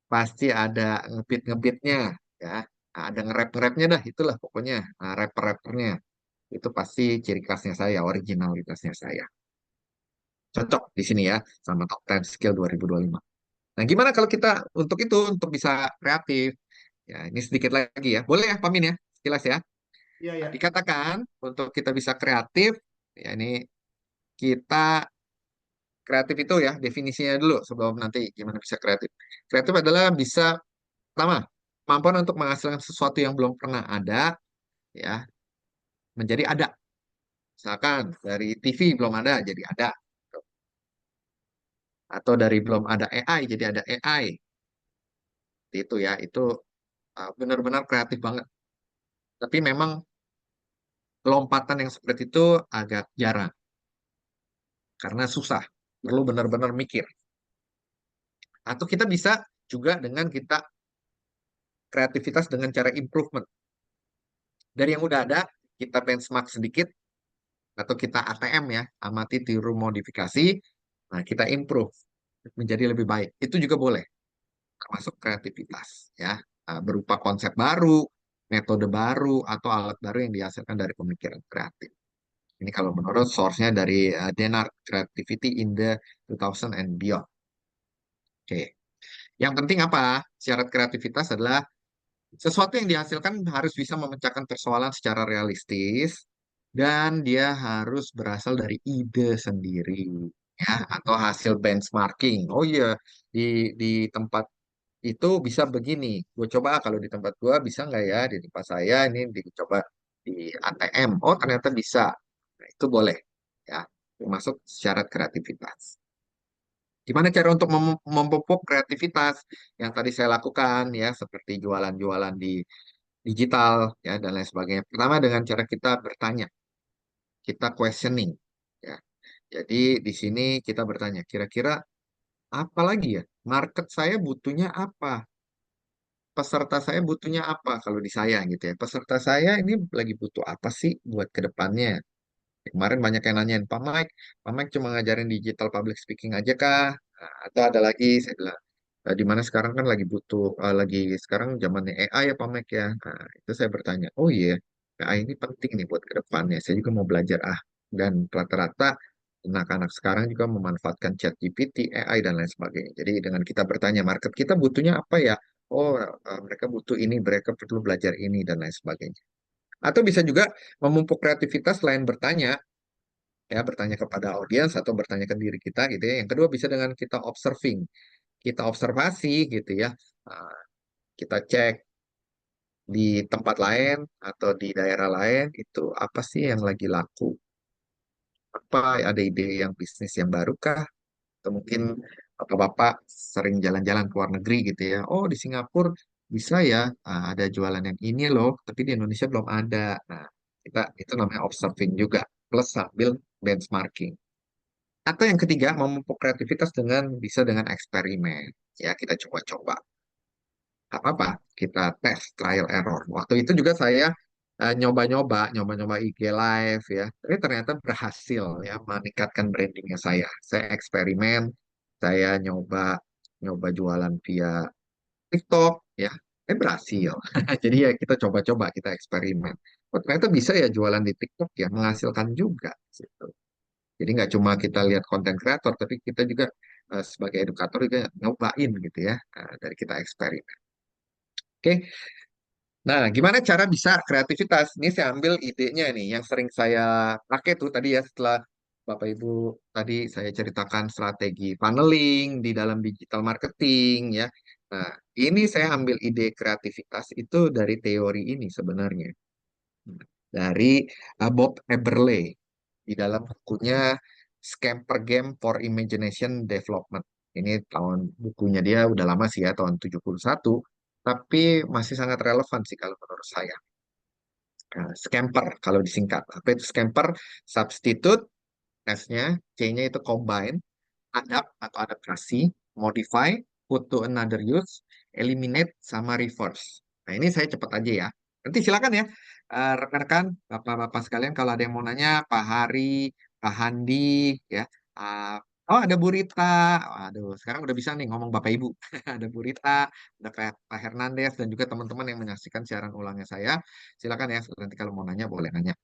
pasti ada ngebeat-ngebeatnya ya. Nah, ada nge-rap-nge-rapnya dah, itulah pokoknya. Nah, rapper-rappernya. Itu pasti ciri khasnya saya, originalitasnya saya. Cocok di sini ya, sama top 10 skill 2025. Nah, gimana kalau kita untuk itu, untuk bisa kreatif? Ya, ini sedikit lagi ya. Boleh ya, Pamin ya, sekilas ya. Iya, Nah, ya. dikatakan untuk kita bisa kreatif, ya ini kita kreatif itu ya, definisinya dulu sebelum nanti gimana bisa kreatif. Kreatif adalah bisa, pertama, kemampuan untuk menghasilkan sesuatu yang belum pernah ada, ya, menjadi ada. Misalkan dari TV belum ada, jadi ada. Atau dari belum ada AI jadi ada AI. Itu ya, itu benar-benar kreatif banget. Tapi memang lompatan yang seperti itu agak jarang karena susah, perlu benar-benar mikir. Atau kita bisa juga dengan kita kreativitas dengan cara improvement. Dari yang udah ada, kita benchmark sedikit atau kita ATM ya, amati tiru modifikasi, nah kita improve menjadi lebih baik. Itu juga boleh, termasuk kreativitas ya. Berupa konsep baru, metode baru, atau alat baru yang dihasilkan dari pemikiran kreatif. Ini kalau menurut source-nya dari Dennard Creativity in the 2000 and Beyond. Oke. Yang penting apa? Syarat kreativitas adalah sesuatu yang dihasilkan harus bisa memecahkan persoalan secara realistis dan dia harus berasal dari ide sendiri ya atau hasil benchmarking. Oh iya, di tempat itu bisa begini. Gue coba kalau di tempat gue bisa nggak ya di tempat saya ini dicoba di ATM. Oh ternyata bisa. Nah, itu boleh ya. Termasuk syarat kreativitas. Gimana cara untuk memupuk kreativitas yang tadi saya lakukan ya seperti jualan-jualan di digital ya dan lain sebagainya. Pertama dengan cara kita bertanya, kita questioning ya. Jadi di sini kita bertanya, kira-kira apa lagi ya? Market saya butuhnya apa? Peserta saya butuhnya apa kalau di saya gitu ya. Peserta saya ini lagi butuh apa sih buat ke depannya? Kemarin banyak yang nanyain, Pak Mike cuma ngajarin digital public speaking aja kah? Nah, atau ada lagi, saya bilang, di mana sekarang kan lagi butuh, lagi sekarang zamannya AI ya Pak Mike ya. Nah, itu saya bertanya, oh iya, AI ini penting nih buat ke depannya. Saya juga mau belajar dan rata-rata anak-anak sekarang juga memanfaatkan ChatGPT, AI dan lain sebagainya. Jadi dengan kita bertanya, market kita butuhnya apa ya? Oh, mereka butuh ini, mereka perlu belajar ini dan lain sebagainya. Atau bisa juga memupuk kreativitas selain bertanya, ya bertanya kepada audiens atau bertanya ke diri kita gitu ya. Yang kedua bisa dengan kita observing, kita observasi gitu ya. Ah, kita cek di tempat lain atau di daerah lain itu apa sih yang lagi laku? Apa ada ide yang bisnis yang baru kah? Atau mungkin bapak-bapak sering jalan-jalan ke luar negeri gitu ya. Oh, di Singapura bisa ya, ada jualan yang ini loh, tapi di Indonesia belum ada. Nah, kita itu namanya observing juga, plus sambil benchmarking. Atau yang ketiga, memupuk kreativitas dengan bisa dengan eksperimen. Ya, kita coba-coba. Apa-apa, kita tes trial error. Waktu itu juga saya nyoba-nyoba IG Live ya. Tapi ternyata berhasil ya meningkatkan brandingnya saya. Saya eksperimen, saya nyoba nyoba jualan via TikTok ya. Berhasil. Jadi ya kita coba-coba, kita eksperimen. Oh, ternyata bisa ya jualan di TikTok ya, menghasilkan juga. Gitu. Jadi nggak cuma kita lihat konten kreator, tapi kita juga sebagai edukator juga nyobain gitu ya, dari kita eksperimen. Oke, nah, gimana cara bisa kreativitas? Ini saya ambil idenya nih, yang sering saya pakai tuh tadi ya setelah Bapak Ibu tadi saya ceritakan strategi funneling di dalam digital marketing ya. Nah, ini saya ambil ide kreativitas itu dari teori ini sebenarnya. Dari Bob Eberle di dalam bukunya Scamper Game for Imagination Development. Ini tahun bukunya dia udah lama sih ya, tahun 71, tapi masih sangat relevan sih kalau menurut saya. Scamper kalau disingkat. Apa itu scamper? Substitute, S-nya, C-nya itu combine, adapt atau adaptasi, modify, put to another use, eliminate, sama reverse. Nah, ini saya cepat aja ya. Nanti silakan ya, rekan-rekan, bapak-bapak sekalian, kalau ada yang mau nanya, Pak Hari, Pak Handi, ya. Uh, oh, ada Bu Rita. Aduh, sekarang udah bisa nih ngomong Bapak Ibu. Ada Bu Rita, ada Pak Hernandez, dan juga teman-teman yang menyaksikan siaran ulangnya saya. Silakan ya, nanti kalau mau nanya, boleh nanya.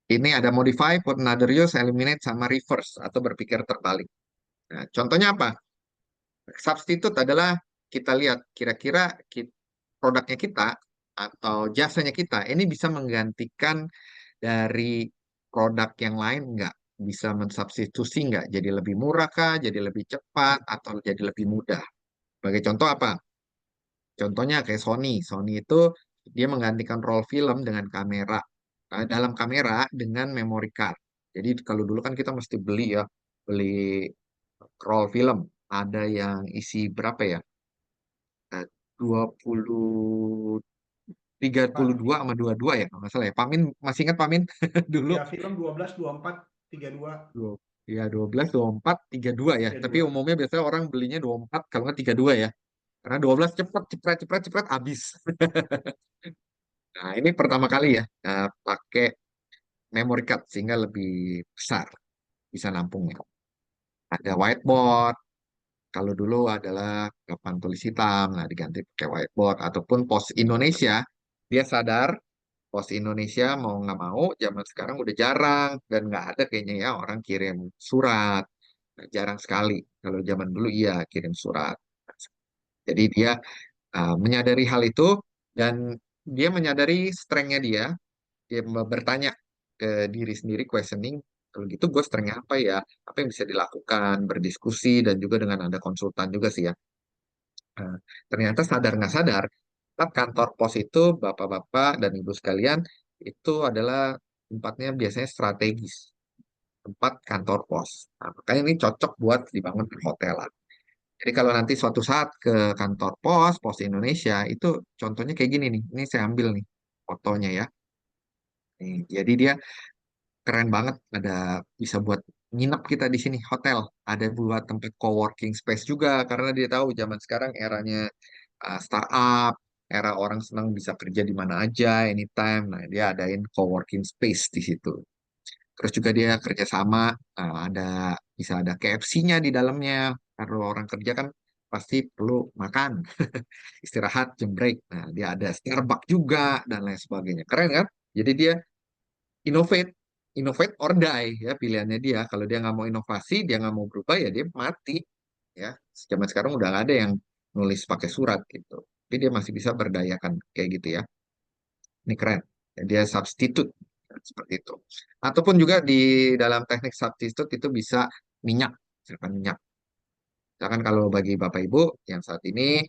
Ini ada modify, put another use, eliminate, sama reverse, atau berpikir terbalik. Nah, contohnya apa? Substitute adalah kita lihat kira-kira produknya kita atau jasanya kita ini bisa menggantikan dari produk yang lain nggak? Bisa mensubstitusi nggak? Jadi lebih murah kah? Jadi lebih cepat atau jadi lebih mudah? Sebagai contoh apa? Contohnya kayak Sony. Sony itu dia menggantikan roll film dengan kamera. Dalam kamera dengan memory card. Jadi kalau dulu kan kita mesti beli ya, beli roll film. Ada yang isi berapa ya? 20 Pak, 32 sama 22 ya kalau nggak salah ya. Pamin masih ingat Pamin dulu ya film 12, 24, 32, dua ya 12 24 32 ya. Tapi 32. umumnya biasanya orang belinya 24 kalau nggak 32 ya. Karena 12 cepat cepat cepat cepat habis. Nah, ini pertama kali ya pakai memory card sehingga lebih besar bisa nampungnya. Ada whiteboard. Kalau dulu adalah papan tulis hitam, nah diganti pakai whiteboard ataupun Pos Indonesia. Dia sadar Pos Indonesia mau nggak mau zaman sekarang udah jarang dan nggak ada kayaknya ya orang kirim surat. Nah, jarang sekali. Kalau zaman dulu iya kirim surat. Jadi dia menyadari hal itu dan dia menyadari strength-nya dia. Dia bertanya ke diri sendiri, questioning. Kalau gitu gue strength-nya apa ya? Apa yang bisa dilakukan? Berdiskusi dan juga dengan ada konsultan juga sih ya. Nah, ternyata sadar nggak sadar, tempat kantor pos itu, bapak-bapak dan ibu sekalian, itu adalah tempatnya biasanya strategis, tempat kantor pos. Nah, makanya ini cocok buat dibangun perhotelan. Jadi kalau nanti suatu saat ke kantor pos, Pos Indonesia, itu contohnya kayak gini nih. Ini saya ambil nih fotonya ya. Nih, jadi dia keren banget. Ada bisa buat nginep kita di sini, hotel. Ada buat tempat co-working space juga, karena dia tahu zaman sekarang eranya startup, era orang senang bisa kerja di mana aja, anytime. Nah, dia adain co-working space di situ. Terus juga dia kerjasama, ada bisa ada KFC-nya di dalamnya. Karena orang kerja kan pasti perlu makan, istirahat, jam break. Nah, dia ada Starbucks juga dan lain sebagainya. Keren kan? Jadi dia innovate, innovate or die ya pilihannya dia. Kalau dia nggak mau inovasi, dia nggak mau berubah ya dia mati. Ya, zaman sekarang udah nggak ada yang nulis pakai surat gitu. Tapi dia masih bisa berdayakan kayak gitu ya. Ini keren. Ya, dia substitute seperti itu. Ataupun juga di dalam teknik substitute itu bisa minyak, misalkan minyak. Misalkan kalau bagi Bapak Ibu yang saat ini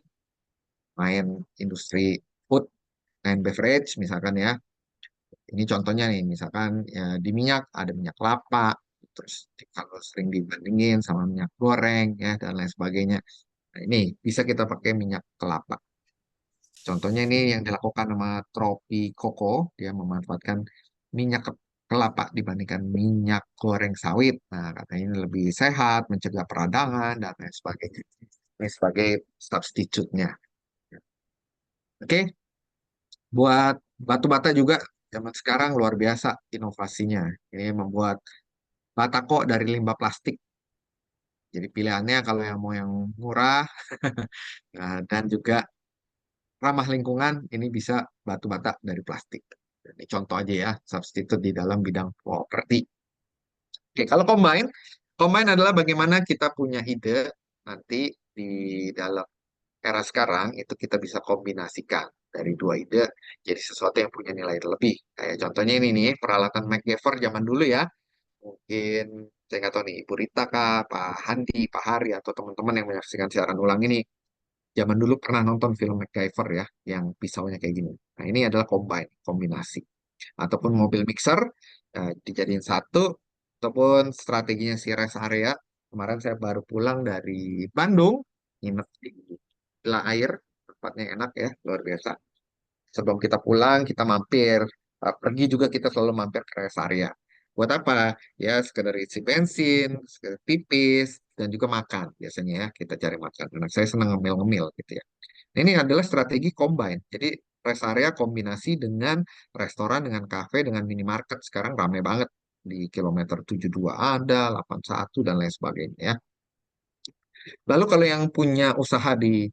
main industri food, and beverage misalkan ya. Ini contohnya nih, misalkan ya, di minyak ada minyak kelapa, terus kalau sering dibandingin sama minyak goreng ya dan lain sebagainya. Nah, ini bisa kita pakai minyak kelapa. Contohnya ini yang dilakukan sama Tropi Koko, dia memanfaatkan minyak kelapa dibandingkan minyak goreng sawit. Nah, katanya ini lebih sehat, mencegah peradangan dan lain sebagainya. Ini sebagai substitute-nya. Oke, buat batu bata juga zaman sekarang luar biasa inovasinya. Ini membuat batako dari limbah plastik. Jadi pilihannya kalau yang mau yang murah dan juga ramah lingkungan, ini bisa batu bata dari plastik. Ini contoh aja ya, substitute di dalam bidang properti. Oke, kalau combine, combine adalah bagaimana kita punya ide nanti di dalam era sekarang itu kita bisa kombinasikan dari dua ide jadi sesuatu yang punya nilai lebih. Kayak contohnya ini nih, peralatan MacGyver zaman dulu ya. Mungkin saya nggak tahu nih, Ibu Rita kah, Pak Handi, Pak Hari, atau teman-teman yang menyaksikan siaran ulang ini, zaman dulu pernah nonton film MacGyver ya, yang pisaunya kayak gini. Nah, ini adalah combine, kombinasi. Ataupun mobil mixer, dijadiin satu, ataupun strateginya si rest area. Kemarin saya baru pulang dari Bandung, nginep di Bela Air, tempatnya enak ya, luar biasa. Sebelum kita pulang, kita mampir. Pergi juga kita selalu mampir ke rest area. Buat apa? Ya, sekedar isi bensin, sekedar pipis, dan juga makan. Biasanya ya, kita cari makan. Nah, saya senang ngemil-ngemil gitu ya. Nah, ini adalah strategi combine. Jadi, rest area kombinasi dengan restoran, dengan kafe, dengan minimarket. Sekarang ramai banget. Di kilometer 72 ada, 81, dan lain sebagainya ya. Lalu kalau yang punya usaha di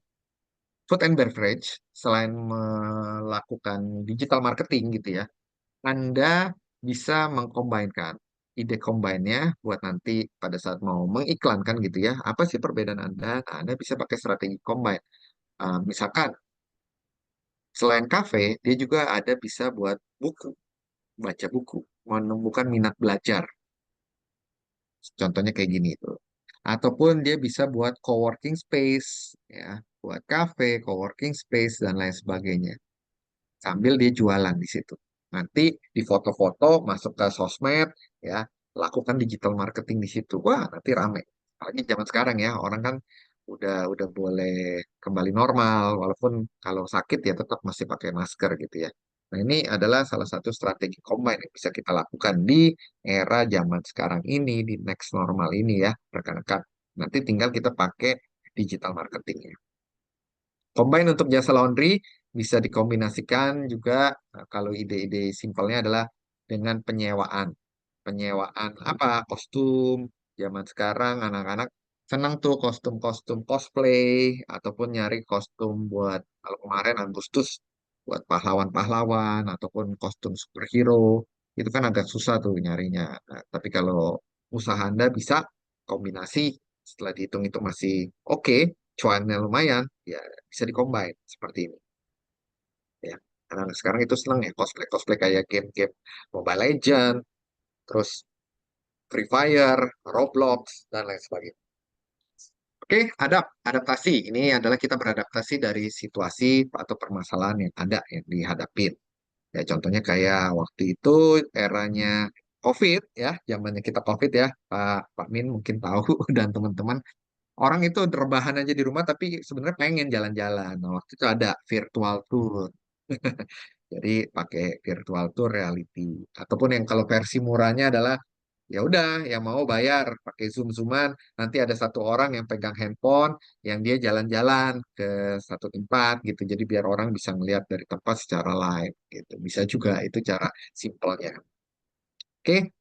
food and beverage, selain melakukan digital marketing gitu ya, Anda bisa mengkombinkan ide combine-nya buat nanti pada saat mau mengiklankan gitu ya. Apa sih perbedaan Anda? Nah, Anda bisa pakai strategi combine. Misalkan selain kafe, dia juga ada bisa buat buku, baca buku, menemukan minat belajar. Contohnya kayak gini tuh. Ataupun dia bisa buat coworking space, ya, buat cafe, coworking space dan lain sebagainya. Sambil dia jualan di situ. Nanti di foto-foto masuk ke sosmed, ya, lakukan digital marketing di situ. Wah, nanti rame. Apalagi zaman sekarang ya, orang kan udah boleh kembali normal, walaupun kalau sakit ya tetap masih pakai masker gitu ya. Nah, ini adalah salah satu strategi combine yang bisa kita lakukan di era zaman sekarang ini, di next normal ini ya, rekan-rekan. Nanti tinggal kita pakai digital marketing. Combine untuk jasa laundry bisa dikombinasikan juga kalau ide-ide simpelnya adalah dengan penyewaan. Penyewaan apa? Kostum. Zaman sekarang anak-anak senang tuh kostum-kostum cosplay ataupun nyari kostum buat kalau kemarin Agustus buat pahlawan-pahlawan ataupun kostum superhero. Itu kan agak susah tuh nyarinya. Nah, tapi kalau usaha Anda bisa kombinasi setelah dihitung itu masih oke, cuannya lumayan, ya bisa dikombin seperti ini ya. Karena sekarang itu seneng ya cosplay cosplay kayak game-game Mobile Legend, terus Free Fire, Roblox dan lain sebagainya. Oke, adaptasi. Ini adalah kita beradaptasi dari situasi atau permasalahan yang ada yang dihadapin. Ya contohnya kayak waktu itu eranya COVID ya, zamannya kita COVID ya, Pak Min mungkin tahu dan teman-teman. Orang itu rebahan aja di rumah tapi sebenarnya pengen jalan-jalan. Nah, waktu itu ada virtual tour. Jadi pakai virtual tour reality. Ataupun yang kalau versi murahnya adalah ya udah yang mau bayar pakai zoom-zooman. Nanti ada satu orang yang pegang handphone yang dia jalan-jalan ke satu tempat gitu. Jadi biar orang bisa ngelihat dari tempat secara live gitu. Bisa juga itu cara simpelnya. Oke.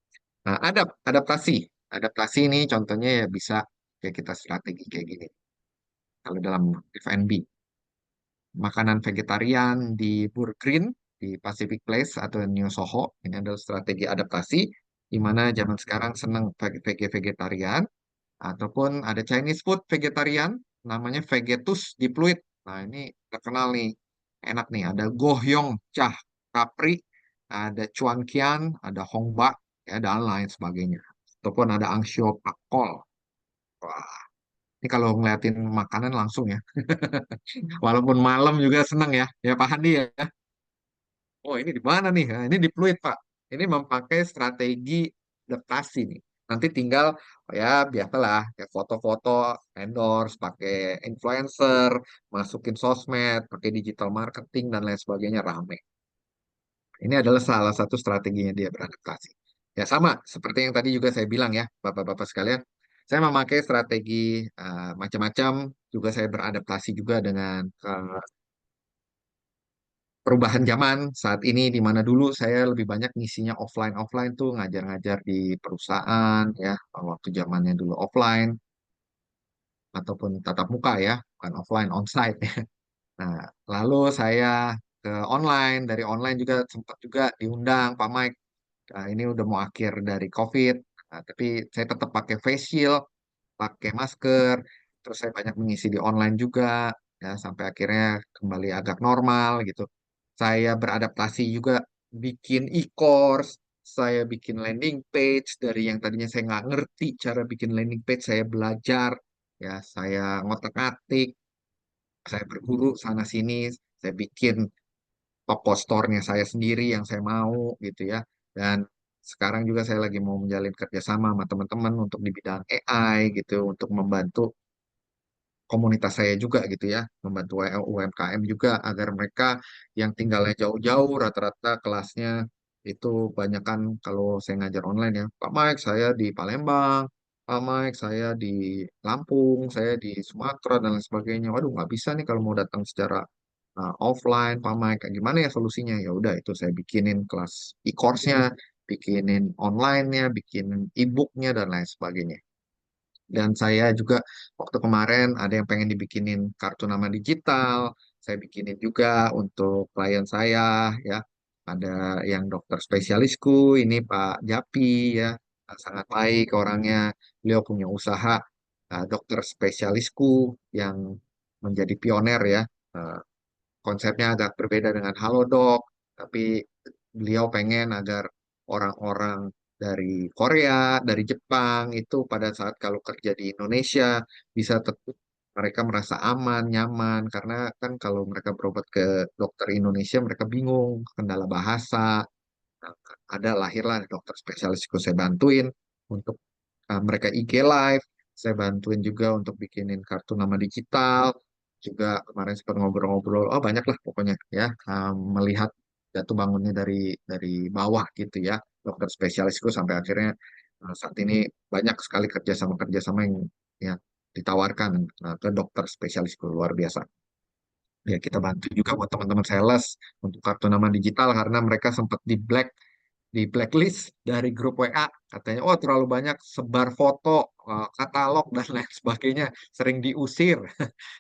Nah, adaptasi. Adaptasi ini contohnya ya bisa kayak kita strategi kayak gini. Kalau dalam F&B, makanan vegetarian di Burgreen di Pacific Place atau New Soho. Ini adalah strategi adaptasi di mana zaman sekarang senang vegetarian ataupun ada Chinese food vegetarian namanya Vegetus di Pluit. Nah, ini terkenal nih. Enak nih, ada Gohyong Chah Capri, ada Chuan Kian, ada Hongbak ya dan lain sebagainya. Ataupun ada Angsio Pakol. Wah, ini kalau ngeliatin makanan langsung ya. Walaupun malam juga seneng ya. Ya Pak Handi ya. Oh, ini di mana nih? Nah, ini di Pluit, Pak. Ini memakai strategi adaptasi nih. Nanti tinggal ya biasalah ya foto-foto endorse pakai influencer, masukin sosmed, pakai digital marketing dan lain sebagainya rame. Ini adalah salah satu strateginya dia beradaptasi. Ya sama seperti yang tadi juga saya bilang ya, Bapak-bapak sekalian. Saya memakai strategi macam-macam, juga saya beradaptasi juga dengan perubahan zaman saat ini, di mana dulu saya lebih banyak ngisinya offline offline tuh ngajar-ngajar di perusahaan ya, waktu zamannya dulu offline ataupun tatap muka ya, bukan offline onsite ya. Nah, lalu saya ke online, dari online juga sempat juga diundang Pak Mike. Nah, ini udah mau akhir dari COVID, nah, tapi saya tetap pakai face shield, pakai masker, terus saya banyak mengisi di online juga, ya sampai akhirnya kembali agak normal gitu. Saya beradaptasi juga bikin e-course, saya bikin landing page dari yang tadinya saya nggak ngerti cara bikin landing page, saya belajar, ya saya ngotak-atik, saya berguru sana sini, saya bikin toko store-nya saya sendiri yang saya mau gitu ya. Dan sekarang juga saya lagi mau menjalin kerjasama sama teman-teman untuk di bidang AI gitu, untuk membantu komunitas saya juga gitu ya, membantu UMKM juga agar mereka yang tinggalnya jauh-jauh, rata-rata kelasnya itu banyak kan kalau saya ngajar online ya, Pak Mike saya di Palembang, Pak Mike saya di Lampung, saya di Sumatera dan lain sebagainya. Waduh nggak bisa nih kalau mau datang secara offline, Pak Mike. Kayak gimana ya solusinya? Ya udah itu saya bikinin kelas e-course-nya, bikinin online-nya, bikinin e-book-nya dan lain sebagainya. Dan saya juga waktu kemarin ada yang pengen dibikinin kartu nama digital, saya bikinin juga untuk klien saya ya. Ada yang dokter spesialisku, ini Pak Japi ya, sangat baik orangnya. Beliau punya usaha dokter spesialisku yang menjadi pioner ya. Eh, Konsepnya agak berbeda dengan Halodoc, tapi beliau pengen agar orang-orang dari Korea, dari Jepang itu pada saat kalau kerja di Indonesia bisa tetap mereka merasa aman, nyaman karena kan kalau mereka berobat ke dokter Indonesia mereka bingung kendala bahasa. Nah, ada lahirlah dokter spesialisku saya bantuin untuk mereka IG live, saya bantuin juga untuk bikinin kartu nama digital, juga kemarin sempat ngobrol-ngobrol, oh banyak lah pokoknya ya, melihat jatuh bangunnya dari bawah gitu ya, dokter spesialisku sampai akhirnya saat ini banyak sekali kerjasama-kerjasama yang ditawarkan ke dokter spesialisku luar biasa. Ya, kita bantu juga buat teman-teman sales untuk kartu nama digital karena mereka sempat di blacklist dari grup WA katanya oh terlalu banyak sebar foto katalog dan lain sebagainya sering diusir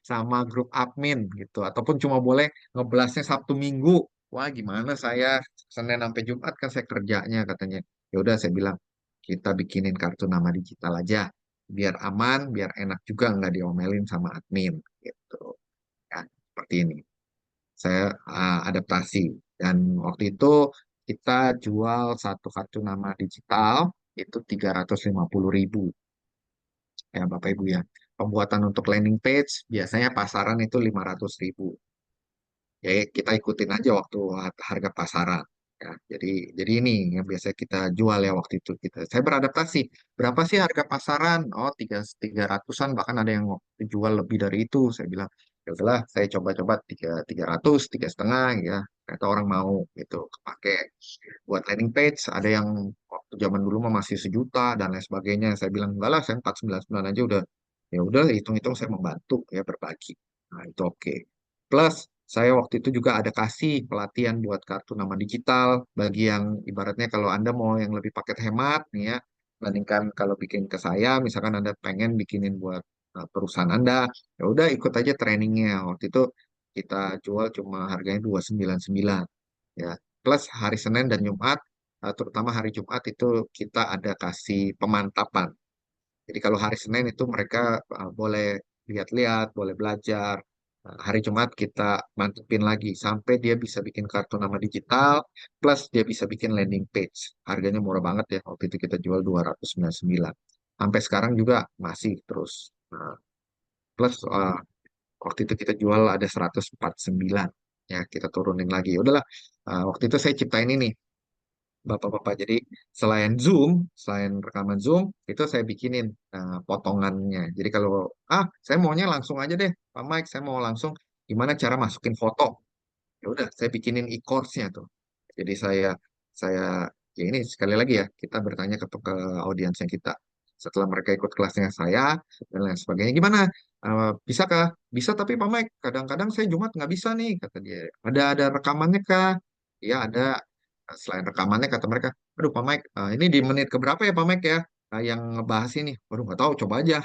sama grup admin gitu ataupun cuma boleh ngeblasnya Sabtu Minggu wah gimana saya Senin sampai Jumat kan saya kerjanya katanya ya udah saya bilang kita bikinin kartu nama digital aja biar aman biar enak juga nggak diomelin sama admin gitu ya seperti ini saya adaptasi dan waktu itu kita jual satu kartu nama digital itu 350.000 ya Bapak Ibu ya. Pembuatan untuk landing page biasanya pasaran itu 500.000. Ya kita ikutin aja waktu harga pasaran. Ya, jadi ini yang biasa kita jual ya waktu itu kita. Saya beradaptasi. Berapa sih harga pasaran? Oh tiga ratusan bahkan ada yang jual lebih dari itu. Saya bilang ya udahlah saya coba-coba tiga ratus tiga setengah ya. Ternyata orang mau gitu kepake buat landing page. Ada yang waktu zaman dulu mah masih 1 juta dan lain sebagainya. Saya bilang enggak lah saya 499 aja udah ya udah hitung-hitung saya membantu ya berbagi. Nah itu oke. Plus saya waktu itu juga ada kasih pelatihan buat kartu nama digital bagi yang ibaratnya kalau Anda mau yang lebih paket hemat nih ya, bandingkan kalau bikin ke saya, misalkan Anda pengen bikinin buat perusahaan Anda, ya udah ikut aja trainingnya. Waktu itu kita jual cuma harganya 299 ya. Plus hari Senin dan Jumat, terutama hari Jumat itu kita ada kasih pemantapan. Jadi kalau hari Senin itu mereka boleh lihat-lihat, boleh belajar. Hari Jumat kita mantepin lagi sampai dia bisa bikin kartu nama digital plus dia bisa bikin landing page. Harganya murah banget ya. Waktu itu kita jual 299. Sampai sekarang juga masih terus. Plus waktu itu kita jual ada 149. ya kita turunin lagi. Udahlah, waktu itu saya ciptain ini Bapak-bapak. Jadi selain rekaman Zoom, itu saya bikinin potongannya. Jadi kalau saya maunya langsung aja deh, Pak Mike, saya mau langsung gimana cara masukin foto. Ya udah, saya bikinin e-course-nya tuh. Jadi saya ya ini sekali lagi ya, kita bertanya ke audiensnya kita. Setelah mereka ikut kelasnya saya dan lain sebagainya, gimana? Bisakah? Bisa tapi Pak Mike, kadang-kadang saya Jumat nggak bisa nih, kata dia. Ada rekamannya kah? Ya ada. Selain rekamannya kata mereka, aduh Pak Mike, ini di menit keberapa ya Pak Mike ya? Yang ngebahas ini, waduh nggak tahu, coba aja.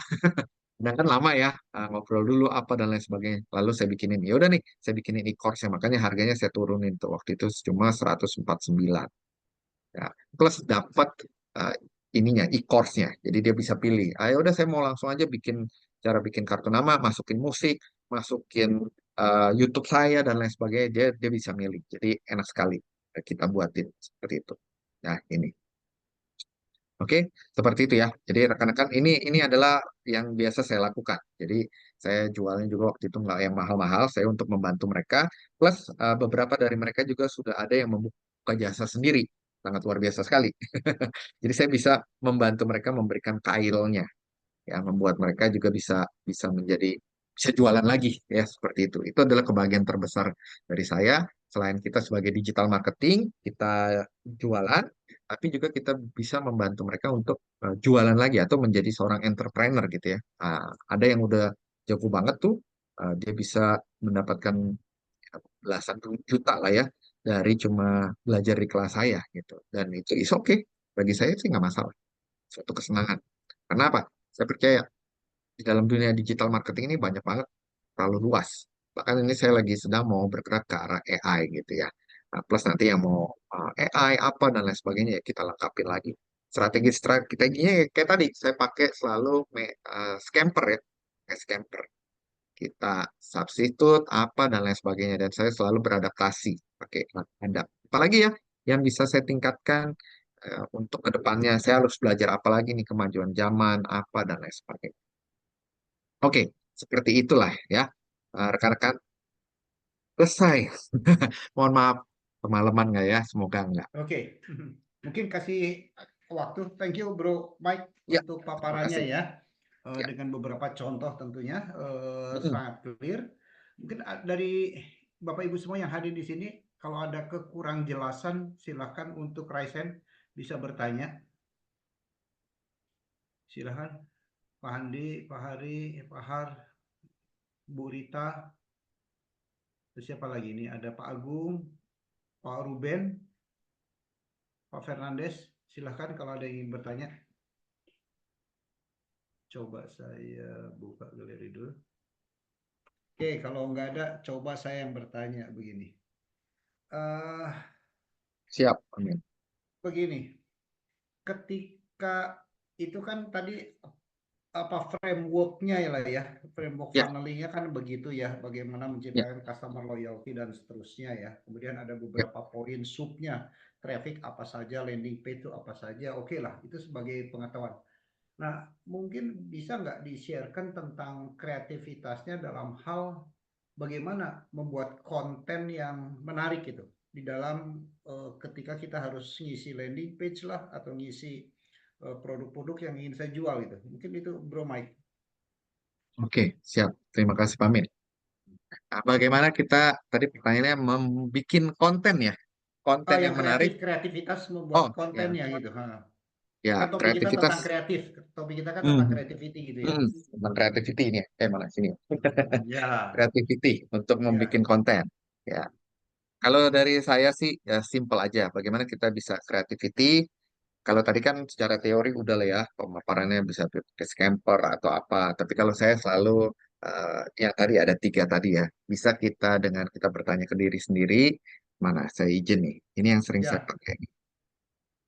Dan kan lama ya, ngobrol dulu apa dan lain sebagainya. Lalu saya bikinin, ya udah nih, saya bikinin e-course ya, makanya harganya saya turunin tuh waktu itu cuma 149. Ya, plus dapat eh, ininya e-course-nya. Jadi dia bisa pilih. Ayo udah saya mau langsung aja cara bikin kartu nama, masukin musik, masukin YouTube saya dan lain sebagainya. Dia bisa milih. Jadi enak sekali kita buatin seperti itu. Nah, ini. Oke, seperti itu ya. Jadi rekan-rekan ini adalah yang biasa saya lakukan. Jadi saya jualnya juga waktu itu nggak yang mahal-mahal, saya untuk membantu mereka. Plus beberapa dari mereka juga sudah ada yang membuka jasa sendiri, sangat luar biasa sekali. Jadi saya bisa membantu mereka memberikan kailnya, ya membuat mereka juga bisa bisa bisa jualan lagi ya seperti itu. Itu adalah kebahagiaan terbesar dari saya. Selain kita sebagai digital marketing, kita jualan, tapi juga kita bisa membantu mereka untuk jualan lagi atau menjadi seorang entrepreneur gitu ya. Ada yang udah jago banget tuh, dia bisa mendapatkan belasan juta lah ya dari cuma belajar di kelas saya gitu. Dan itu is okay. Bagi saya sih nggak masalah. Suatu kesenangan. Karena apa? Saya percaya di dalam dunia digital marketing ini banyak banget, terlalu luas. Bahkan ini saya lagi sedang mau bergerak ke arah AI gitu ya. Nah, plus nanti yang mau AI apa dan lain sebagainya ya kita lengkapin lagi. Strateginya ya kayak tadi saya pakai selalu scamper ya, kayak scamper. Kita substitute apa dan lain sebagainya dan saya selalu beradaptasi pakai ada. Apalagi ya yang bisa saya tingkatkan untuk kedepannya saya harus belajar apa lagi nih kemajuan zaman apa dan lain sebagainya. Oke, seperti itulah ya. Rekan-rekan, selesai. Mohon maaf, kemalaman nggak ya? Semoga nggak. Oke, mungkin kasih waktu. Thank you Bro Mike Ya, untuk terima paparannya kasih. ya. Ya. Dengan beberapa contoh tentunya Mm-mm. sangat clear. Mungkin dari Bapak Ibu semua yang hadir di sini, kalau ada kekurang jelasan, silakan untuk Raisen bisa bertanya. Silakan Pak Handi, Pak Hari, Pak Har, Bu Rita, terus siapa lagi ini? Ada Pak Agung, Pak Ruben, Pak Fernandes. Silakan kalau ada yang ingin bertanya. Coba saya buka galeri dulu. Oke, kalau nggak ada, coba saya yang bertanya begini. eh Siap, amin. Begini, ketika itu kan tadi apa frameworknya ya lah ya, framework Ya, funnelingnya kan begitu ya, bagaimana ya, menciptakan customer loyalty dan seterusnya ya. Kemudian ada ya. beberapa poin subnya, traffic apa saja, landing page itu apa saja, oke lah, itu sebagai pengetahuan. Nah, mungkin bisa nggak di-sharekan tentang kreativitasnya dalam hal bagaimana membuat konten yang menarik itu di dalam ketika kita harus ngisi landing page lah atau ngisi produk-produk yang ingin saya jual gitu. Mungkin itu Bro Mike. Oke, siap. Terima kasih, Pamit. Nah, bagaimana kita, tadi pertanyaannya membuat konten ya? Konten Yang yang menarik. kreativitas membuat Oh, ya. kontennya gitu. Ha. Kan Ya, topik kita tentang kreativitas. kreatif. Topik kita kan tentang Hmm, creativity gitu ya. tentang creativity ini ya. Mana sini. Ya, Creativity untuk ya, membuat konten. Ya. Kalau dari saya sih ya simple aja. Bagaimana kita bisa creativity. Kalau tadi kan secara teori udah lah ya pemaparannya bisa pakai scamper atau apa. Tapi kalau saya selalu yang tadi ada tiga tadi ya. Bisa kita dengan kita bertanya ke diri sendiri, mana saya izin nih. Ini yang sering saya ya. pakai.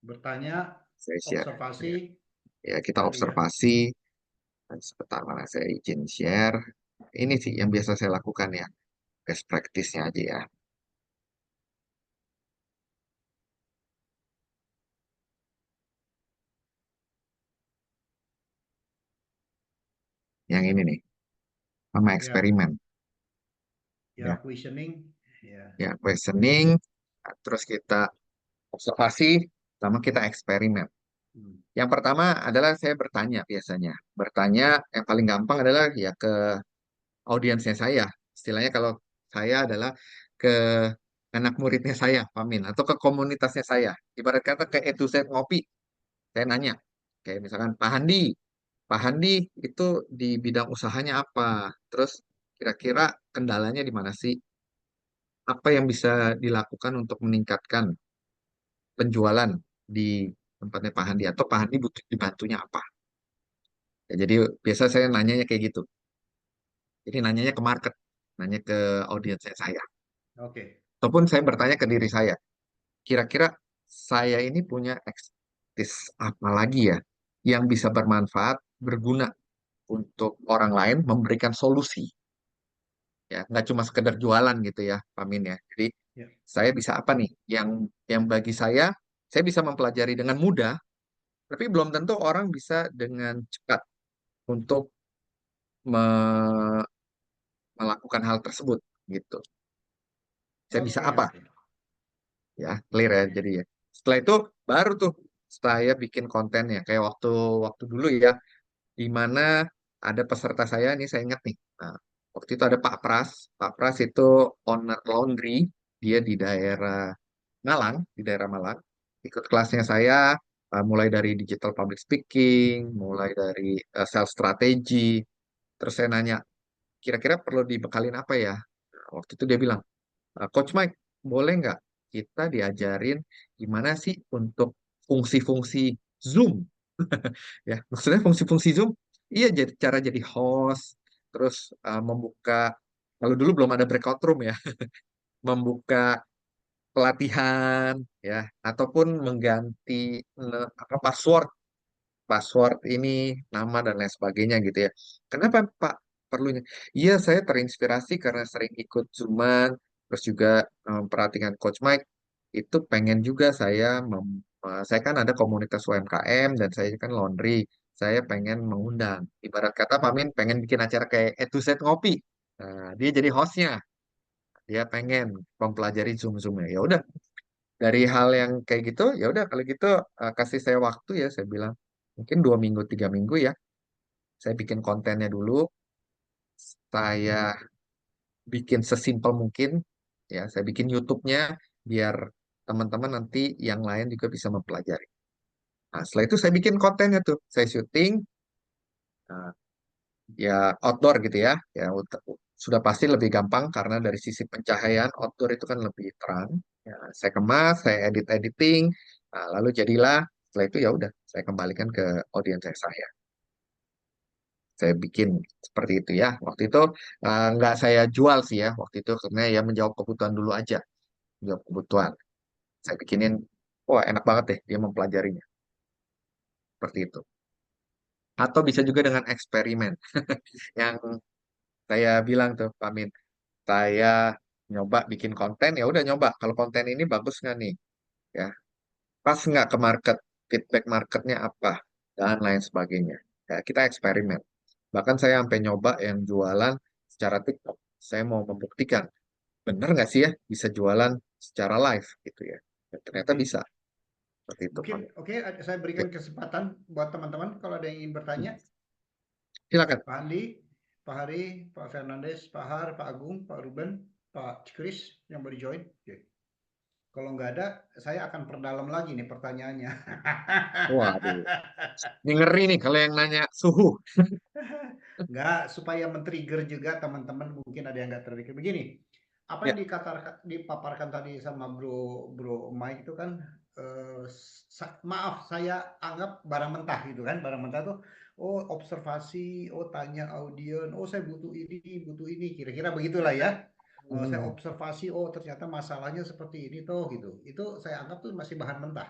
Bertanya, Saya share. observasi Ya, ya kita tadi ya. observasi. Dan sebentar mana saya izin share. Ini sih yang biasa saya lakukan ya. Best practice-nya aja ya. Yang ini nih. Sama Ya, eksperimen. ya Ya. questioning. Ya. Ya, questioning, terus kita observasi, sama kita eksperimen. Hmm. Yang pertama adalah saya bertanya biasanya. Bertanya yang paling gampang adalah ya ke audiensnya saya. Istilahnya kalau saya adalah ke anak muridnya saya, Pamin, atau ke komunitasnya saya. Ibarat kata ke A to Z ngopi, saya nanya. Kayak misalkan Pak Handi itu di bidang usahanya apa? Terus kira-kira kendalanya di mana sih? Apa yang bisa dilakukan untuk meningkatkan penjualan di tempatnya Pak Handi? Atau Pak Handi butuh dibantunya apa? Ya, jadi biasa saya nanyanya kayak gitu. Jadi nanyanya ke market, nanya ke audiensnya saya. Oke. Ataupun saya bertanya ke diri saya, kira-kira saya ini punya expertise apa lagi ya yang bisa bermanfaat, berguna untuk orang lain, memberikan solusi. Ya, nggak cuma sekedar jualan gitu ya, Pamin ya. Jadi Ya. saya bisa apa nih yang bagi saya bisa mempelajari dengan mudah, tapi belum tentu orang bisa dengan cepat untuk me- melakukan hal tersebut gitu. Saya bisa Oke, apa? oke. Ya clear ya jadi ya setelah itu baru tuh saya bikin kontennya kayak waktu waktu dulu ya di mana ada peserta saya nih saya ingat nih. Nah, waktu itu ada Pak Pras itu owner laundry, dia di daerah Malang ikut kelasnya saya, mulai dari digital public speaking, mulai dari sales strategy. Terus saya nanya kira-kira perlu dibekalin apa ya. Nah, waktu itu dia bilang, Coach Mike, boleh nggak kita diajarin gimana sih untuk fungsi-fungsi Zoom? Ya, maksudnya fungsi-fungsi Zoom, iya jadi cara jadi host, terus membuka, kalau dulu belum ada breakout room ya, membuka pelatihan, ya, ataupun mengganti apa password password ini, nama dan lain sebagainya gitu ya. Kenapa Pak perlunya? Iya, saya terinspirasi karena sering ikut Zuman, terus juga perhatikan Coach Mike, itu pengen juga saya kan ada komunitas UMKM dan saya kan laundry, saya pengen mengundang. Ibarat kata Pamin pengen bikin acara kayak A to Z ngopi. Nah, dia jadi hostnya, dia pengen mempelajari Zoom-Zoomnya. Ya udah, dari hal yang kayak gitu ya udah kalau gitu kasih saya waktu ya saya bilang mungkin 2 minggu 3 minggu ya saya bikin kontennya dulu, saya bikin sesimpel mungkin ya saya bikin YouTube-nya biar teman-teman nanti yang lain juga bisa mempelajari. Nah setelah itu saya bikin kontennya tuh saya syuting, nah, ya outdoor gitu ya sudah pasti lebih gampang karena dari sisi pencahayaan outdoor itu kan lebih terang. Ya, saya kemas, saya editing, nah, lalu jadilah setelah itu ya udah saya kembalikan ke audiens saya. Saya bikin seperti itu ya. Waktu itu nggak saya jual sih ya waktu itu karena ya menjawab kebutuhan dulu aja, menjawab kebutuhan. Saya bikinin, wah enak banget deh dia mempelajarinya seperti itu. Atau bisa juga dengan eksperimen yang saya bilang tuh, Pamin. Saya nyoba bikin konten, ya udah nyoba. Kalau konten ini bagus nggak nih? Ya, pas nggak ke market, feedback marketnya apa, dan lain sebagainya. Ya, kita eksperimen. Bahkan saya sampai nyoba yang jualan secara TikTok. Saya mau membuktikan, bener nggak sih ya bisa jualan secara live gitu ya. Dan ternyata Oke. bisa. Seperti itu, Mungkin Pak. oke, saya Ya, berikan kesempatan buat teman-teman kalau ada yang ingin bertanya. silakan. Pak Andi, Pak Hari, Pak Fernandes, Pak Har, Pak Agung, Pak Ruben, Pak Kris yang baru join. Oke. Kalau nggak ada, saya akan perdalam lagi nih pertanyaannya. Waduh, ini ngeri nih kalau yang nanya suhu. Nggak, supaya men-trigger juga teman-teman mungkin ada yang nggak tertrigger. Begini, apa Ya, yang dipaparkan tadi sama Bro Bro Mike itu kan maaf saya anggap barang mentah gitu kan. Barang mentah tuh oh observasi, oh tanya audien, oh saya butuh ini, kira-kira begitulah ya. Saya hmm, observasi, oh ternyata masalahnya seperti ini tuh gitu. Itu saya anggap tuh masih bahan mentah.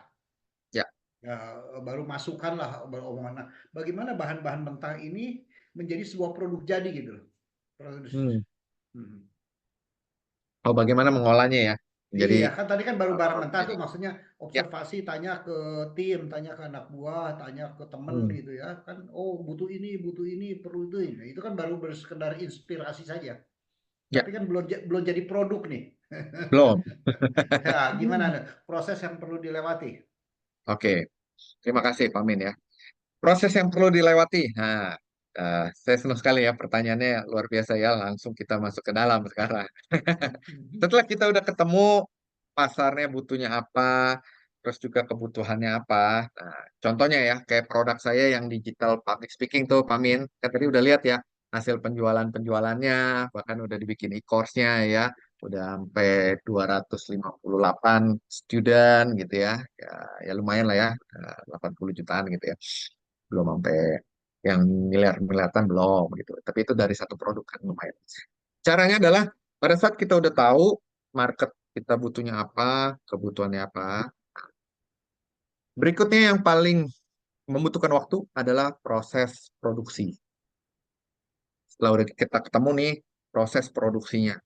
ya, Ya, baru masukkan lah baru omongan. Nah, bagaimana bahan-bahan mentah ini menjadi sebuah produk jadi gitu loh. Produk. hmm. Mhm. Oh, bagaimana mengolahnya ya? Jadi Iya, kan tadi kan baru barang produk mentah jadi. tuh maksudnya Ya, observasi, tanya ke tim, tanya ke anak buah, tanya ke temen hmm, gitu ya. Kan oh butuh ini, perlu itu. Nah, itu kan baru bersekedar inspirasi saja. ya. Tapi kan belum jadi produk nih. Belum. Ya, gimana proses yang perlu dilewati? Oke, terima kasih Pak Min ya. Proses yang perlu dilewati. Nah, saya senang sekali ya pertanyaannya luar biasa ya. Langsung kita masuk ke dalam sekarang. Setelah kita udah ketemu pasarnya butuhnya apa, terus juga kebutuhannya apa. Nah, contohnya ya, kayak produk saya yang digital public speaking tuh, Pamin. Kan tadi udah lihat ya hasil penjualan-penjualannya, bahkan udah dibikin e-course-nya ya. Udah sampai 258 student gitu ya. Ya, ya lumayan lah ya, 80 jutaan gitu ya. Belum sampai yang miliar-miliaran belum gitu. Tapi itu dari satu produk kan lumayan. Caranya adalah pada saat kita udah tahu market kita butuhnya apa, kebutuhannya apa. Berikutnya yang paling membutuhkan waktu adalah proses produksi. Setelah udah kita ketemu nih proses produksinya,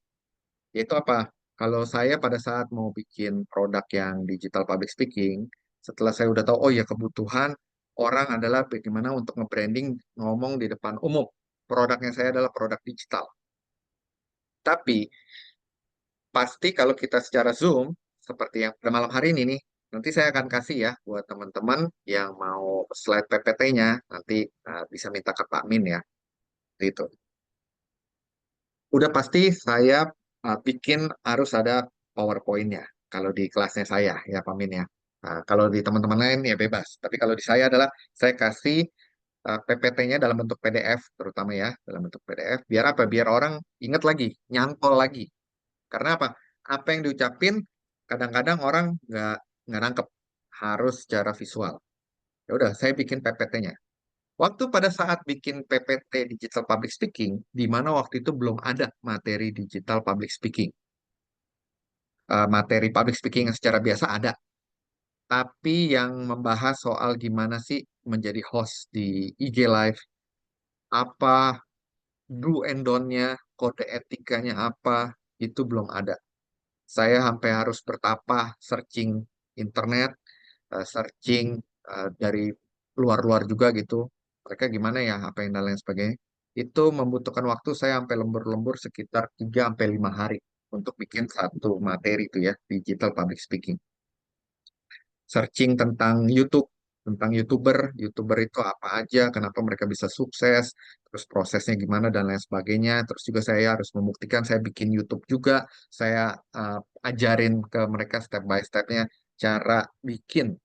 yaitu apa? Kalau saya pada saat mau bikin produk yang digital public speaking, setelah saya udah tahu, oh ya kebutuhan orang adalah bagaimana untuk nge-branding ngomong di depan umum. Produknya saya adalah produk digital. Tapi pasti kalau kita secara Zoom, seperti yang pada malam hari ini nih, nanti saya akan kasih ya buat teman-teman yang mau slide PPT-nya, nanti bisa minta ke Pak Min ya. Itu. Udah pasti saya bikin harus ada PowerPoint-nya. Kalau di kelasnya saya ya Pak Min ya. Kalau di teman-teman lain ya bebas. Tapi kalau di saya adalah saya kasih PPT-nya dalam bentuk PDF terutama ya, dalam bentuk PDF. Biar apa? Biar orang ingat lagi, nyantol lagi. Karena apa? Apa yang diucapin kadang-kadang orang nggak nangkep, harus secara visual. Ya udah, saya bikin PPT-nya. Waktu pada saat bikin PPT Digital Public Speaking, di mana waktu itu belum ada materi Digital Public Speaking. Materi Public Speaking yang secara biasa ada, tapi yang membahas soal gimana sih menjadi host di IG Live, apa do and don't-nya, kode etikanya apa, itu belum ada. Saya sampai harus bertapa searching internet, searching dari luar-luar juga gitu. Mereka gimana ya, apa yang dan lain sebagainya. Itu membutuhkan waktu saya sampai lembur-lembur sekitar 3 sampai 5 hari untuk bikin satu materi itu ya, digital public speaking. Searching tentang YouTube, tentang YouTuber itu apa aja, kenapa mereka bisa sukses, terus prosesnya gimana dan lain sebagainya. Terus juga saya harus membuktikan saya bikin YouTube juga, saya ajarin ke mereka step by stepnya cara bikin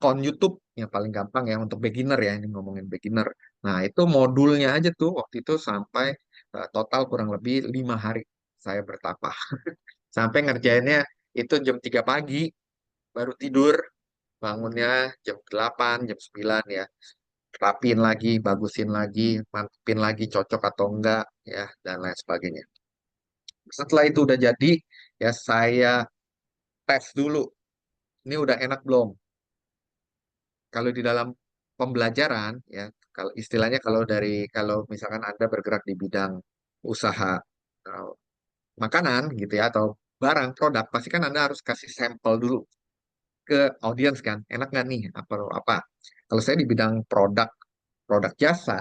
akun YouTube yang paling gampang ya untuk beginner ya, ini ngomongin beginner. Nah itu modulnya aja tuh waktu itu sampai total kurang lebih 5 hari saya bertapa sampai ngerjainnya itu jam 3 pagi baru tidur. Bangunnya jam 8, jam 9 ya. Rapiin lagi, bagusin lagi, mantepin lagi cocok atau enggak ya dan lain sebagainya. Setelah itu udah jadi ya saya tes dulu. Ini udah enak belum? Kalau di dalam pembelajaran ya, kalau istilahnya kalau misalkan Anda bergerak di bidang usaha eh, makanan gitu ya atau barang produk, pasti kan Anda harus kasih sampel dulu ke audiens kan, enak nggak nih apa apa. Kalau saya di bidang produk produk jasa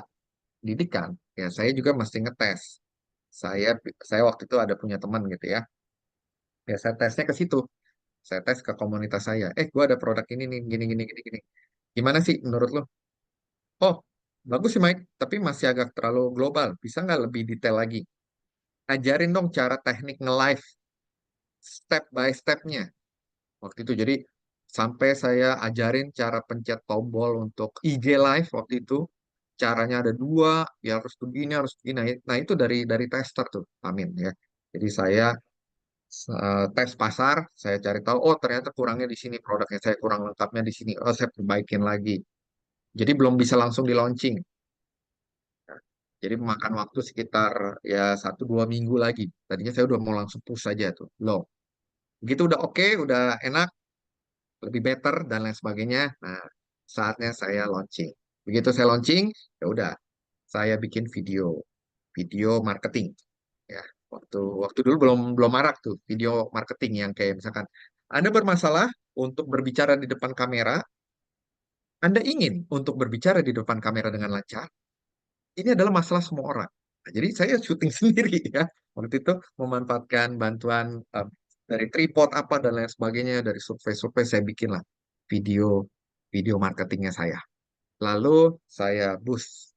pendidikan, ya saya juga mesti ngetes. Saya saya waktu itu ada punya teman gitu ya, ya saya tesnya ke situ. Saya tes ke komunitas saya. Gua ada produk ini nih, gini gini gini gini. Gimana sih menurut lo? Oh, bagus sih Mike, tapi masih agak terlalu global. Bisa nggak lebih detail lagi? Ajarin dong cara teknik nge-live step by stepnya waktu itu. Jadi sampai saya ajarin cara pencet tombol untuk IG Live waktu itu. Caranya ada dua, ya harus begini, harus begini. Nah itu dari tester tuh, Amin ya. Jadi saya tes pasar, saya cari tahu, oh ternyata kurangnya di sini, produknya saya kurang lengkapnya di sini. Oh saya perbaikin lagi. Jadi belum bisa langsung di launching. Jadi memakan waktu sekitar ya 1 2 minggu lagi. Tadinya saya udah mau langsung push saja tuh. Loh, begitu udah oke, udah enak, lebih better dan lain sebagainya. Nah, saatnya saya launching. Begitu saya launching, ya udah, saya bikin video marketing. Ya, waktu waktu dulu belum belum marak tuh video marketing yang kayak misalkan Anda bermasalah untuk berbicara di depan kamera, Anda ingin untuk berbicara di depan kamera dengan lancar. Ini adalah masalah semua orang. Nah, jadi saya syuting sendiri ya. Waktu itu memanfaatkan bantuan dari tripod apa dan lain sebagainya, dari survei-survei saya bikinlah video video marketingnya saya. Lalu saya boost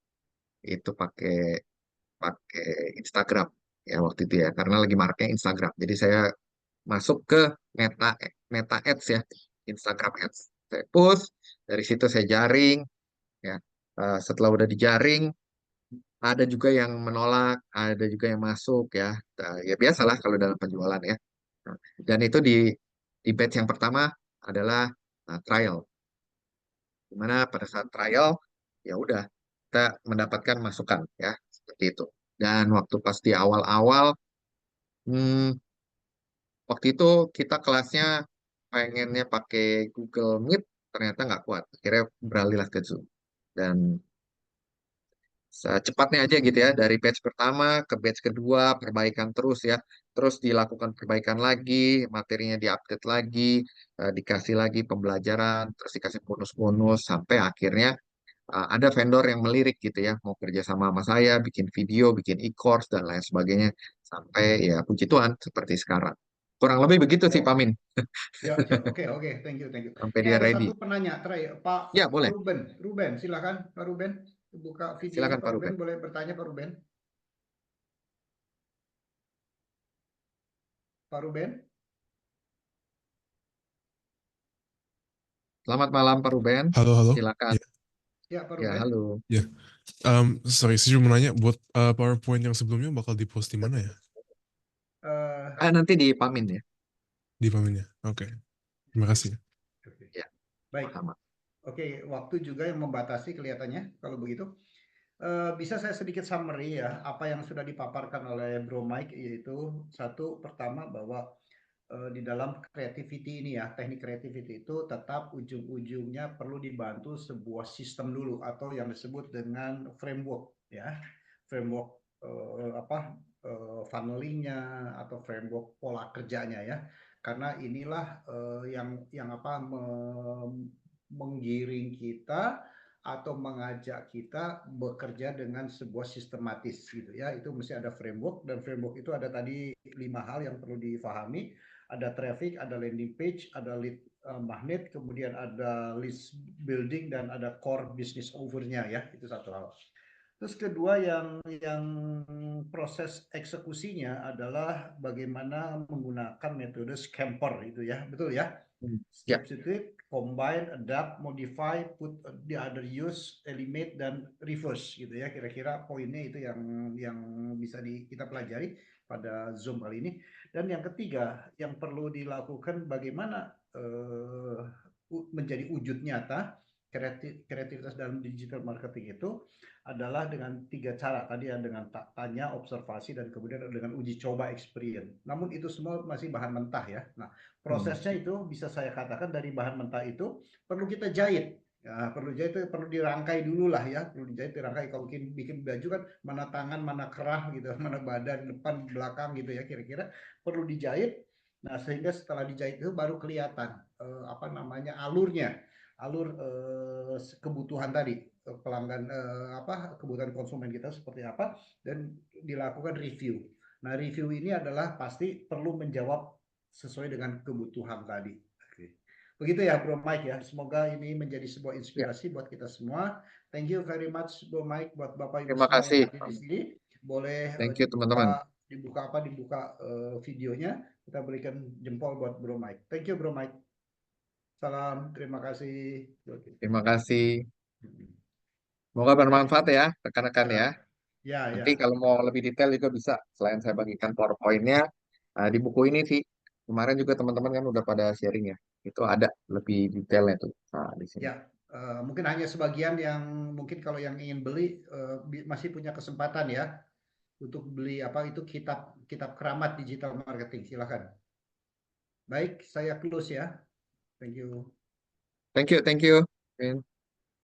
itu pakai pakai Instagram ya waktu itu ya, karena lagi maraknya Instagram. Jadi saya masuk ke Meta Meta Ads ya, Instagram Ads. Saya post, dari situ saya jaring ya. Setelah udah dijaring, ada juga yang menolak, ada juga yang masuk ya. Ya biasalah kalau dalam penjualan ya. Nah, dan itu di batch yang pertama adalah trial. Dimana pada saat trial ya udah kita mendapatkan masukan ya seperti itu. Dan waktu pas di awal-awal, hmm, waktu itu kita kelasnya pengennya pakai Google Meet, ternyata nggak kuat. Akhirnya beralihlah ke Zoom. Dan secepatnya aja gitu ya, dari batch pertama ke batch kedua, perbaikan terus ya. Terus dilakukan perbaikan lagi, materinya diupdate lagi, dikasih lagi pembelajaran, terus dikasih bonus-bonus, sampai akhirnya ada vendor yang melirik gitu ya, mau kerja sama saya, bikin video, bikin e-course, dan lain sebagainya. Sampai ya puji Tuhan, seperti sekarang. Kurang lebih begitu sih, Pamin. Ya, ya, oke, oke, thank you, thank you. Sampai Ini dia ada ready. satu penanya terakhir, Pak Ya, boleh. Ruben. Ruben, silakan, Pak Ruben. Buka videonya Silakan Pak Pak Ruben, Ruben. boleh bertanya Pak Ruben. Pak Ruben, Selamat malam Pak Ruben. Halo, halo. Silakan. Ya, ya Pak Ya, Ruben. halo. ya. Sorry, saya cuma mau nanya, buat PowerPoint yang sebelumnya bakal di-post di mana ya? Eh, Nanti di Pamin ya. Di paminnya. Oke, terima kasih. oke. Ya, Baik, sama. oke, waktu juga yang membatasi kelihatannya kalau begitu. Bisa saya sedikit summary ya, apa yang sudah dipaparkan oleh Bro Mike, yaitu satu, pertama bahwa di dalam creativity ini ya, teknik creativity itu tetap ujung-ujungnya perlu dibantu sebuah sistem dulu atau yang disebut dengan framework ya. Framework apa funnelingnya atau framework pola kerjanya ya. Karena inilah yang apa menggiring kita atau mengajak kita bekerja dengan sebuah sistematis gitu ya. Itu mesti ada framework, dan framework itu ada tadi 5 hal yang perlu difahami. Ada traffic, ada landing page, ada lead magnet, kemudian ada list building, dan ada core business overnya ya. Itu satu hal. Terus kedua, yang proses eksekusinya adalah bagaimana menggunakan metode scamper itu ya, betul ya? Hmm. Ya, Substitute, combine, adapt, modify, put the other use, eliminate, dan reverse gitu ya. Kira-kira poinnya itu yang bisa kita pelajari pada Zoom kali ini. Dan yang ketiga, yang perlu dilakukan bagaimana menjadi wujud nyata kreativitas dalam digital marketing itu adalah dengan 3 cara tadi ya, dengan tanya, observasi, dan kemudian dengan uji coba experience. Namun itu semua masih bahan mentah ya. Nah, hmm. prosesnya itu bisa saya katakan dari bahan mentah itu perlu kita jahit. Ya, perlu jahit itu perlu dirangkai dulu lah ya, perlu dijahit, dirangkai. Kalau bikin baju kan mana tangan, mana kerah gitu, mana badan, depan, belakang gitu ya, kira-kira perlu dijahit. Nah, sehingga setelah dijahit itu baru kelihatan apa namanya alurnya, alur kebutuhan tadi, pelanggan apa kebutuhan konsumen kita seperti apa, dan dilakukan review. Nah, review ini adalah pasti perlu menjawab sesuai dengan kebutuhan tadi. Oke. Begitu ya Bro Mike ya. Semoga ini menjadi sebuah Ya, inspirasi buat kita semua. Thank you very much Bro Mike, buat Bapak Ibu terima semua yang kasih. hadir di sini. Boleh Thank you teman-teman. dibuka videonya. Kita berikan jempol buat Bro Mike. Thank you Bro Mike. Salam, terima kasih. Terima kasih. Semoga bermanfaat ya rekan-rekan ya. Ya, ya, Nanti ya. kalau mau lebih detail juga bisa. Selain saya bagikan PowerPoint-nya, di buku ini sih. Kemarin juga teman-teman kan udah pada sharing ya. Itu ada lebih detailnya tuh. Nah, di sini. Ya, mungkin hanya sebagian yang mungkin kalau yang ingin beli masih punya kesempatan ya untuk beli apa itu kitab kitab keramat digital marketing. Silakan. Baik, saya close ya. Thank you. Thank you, thank you.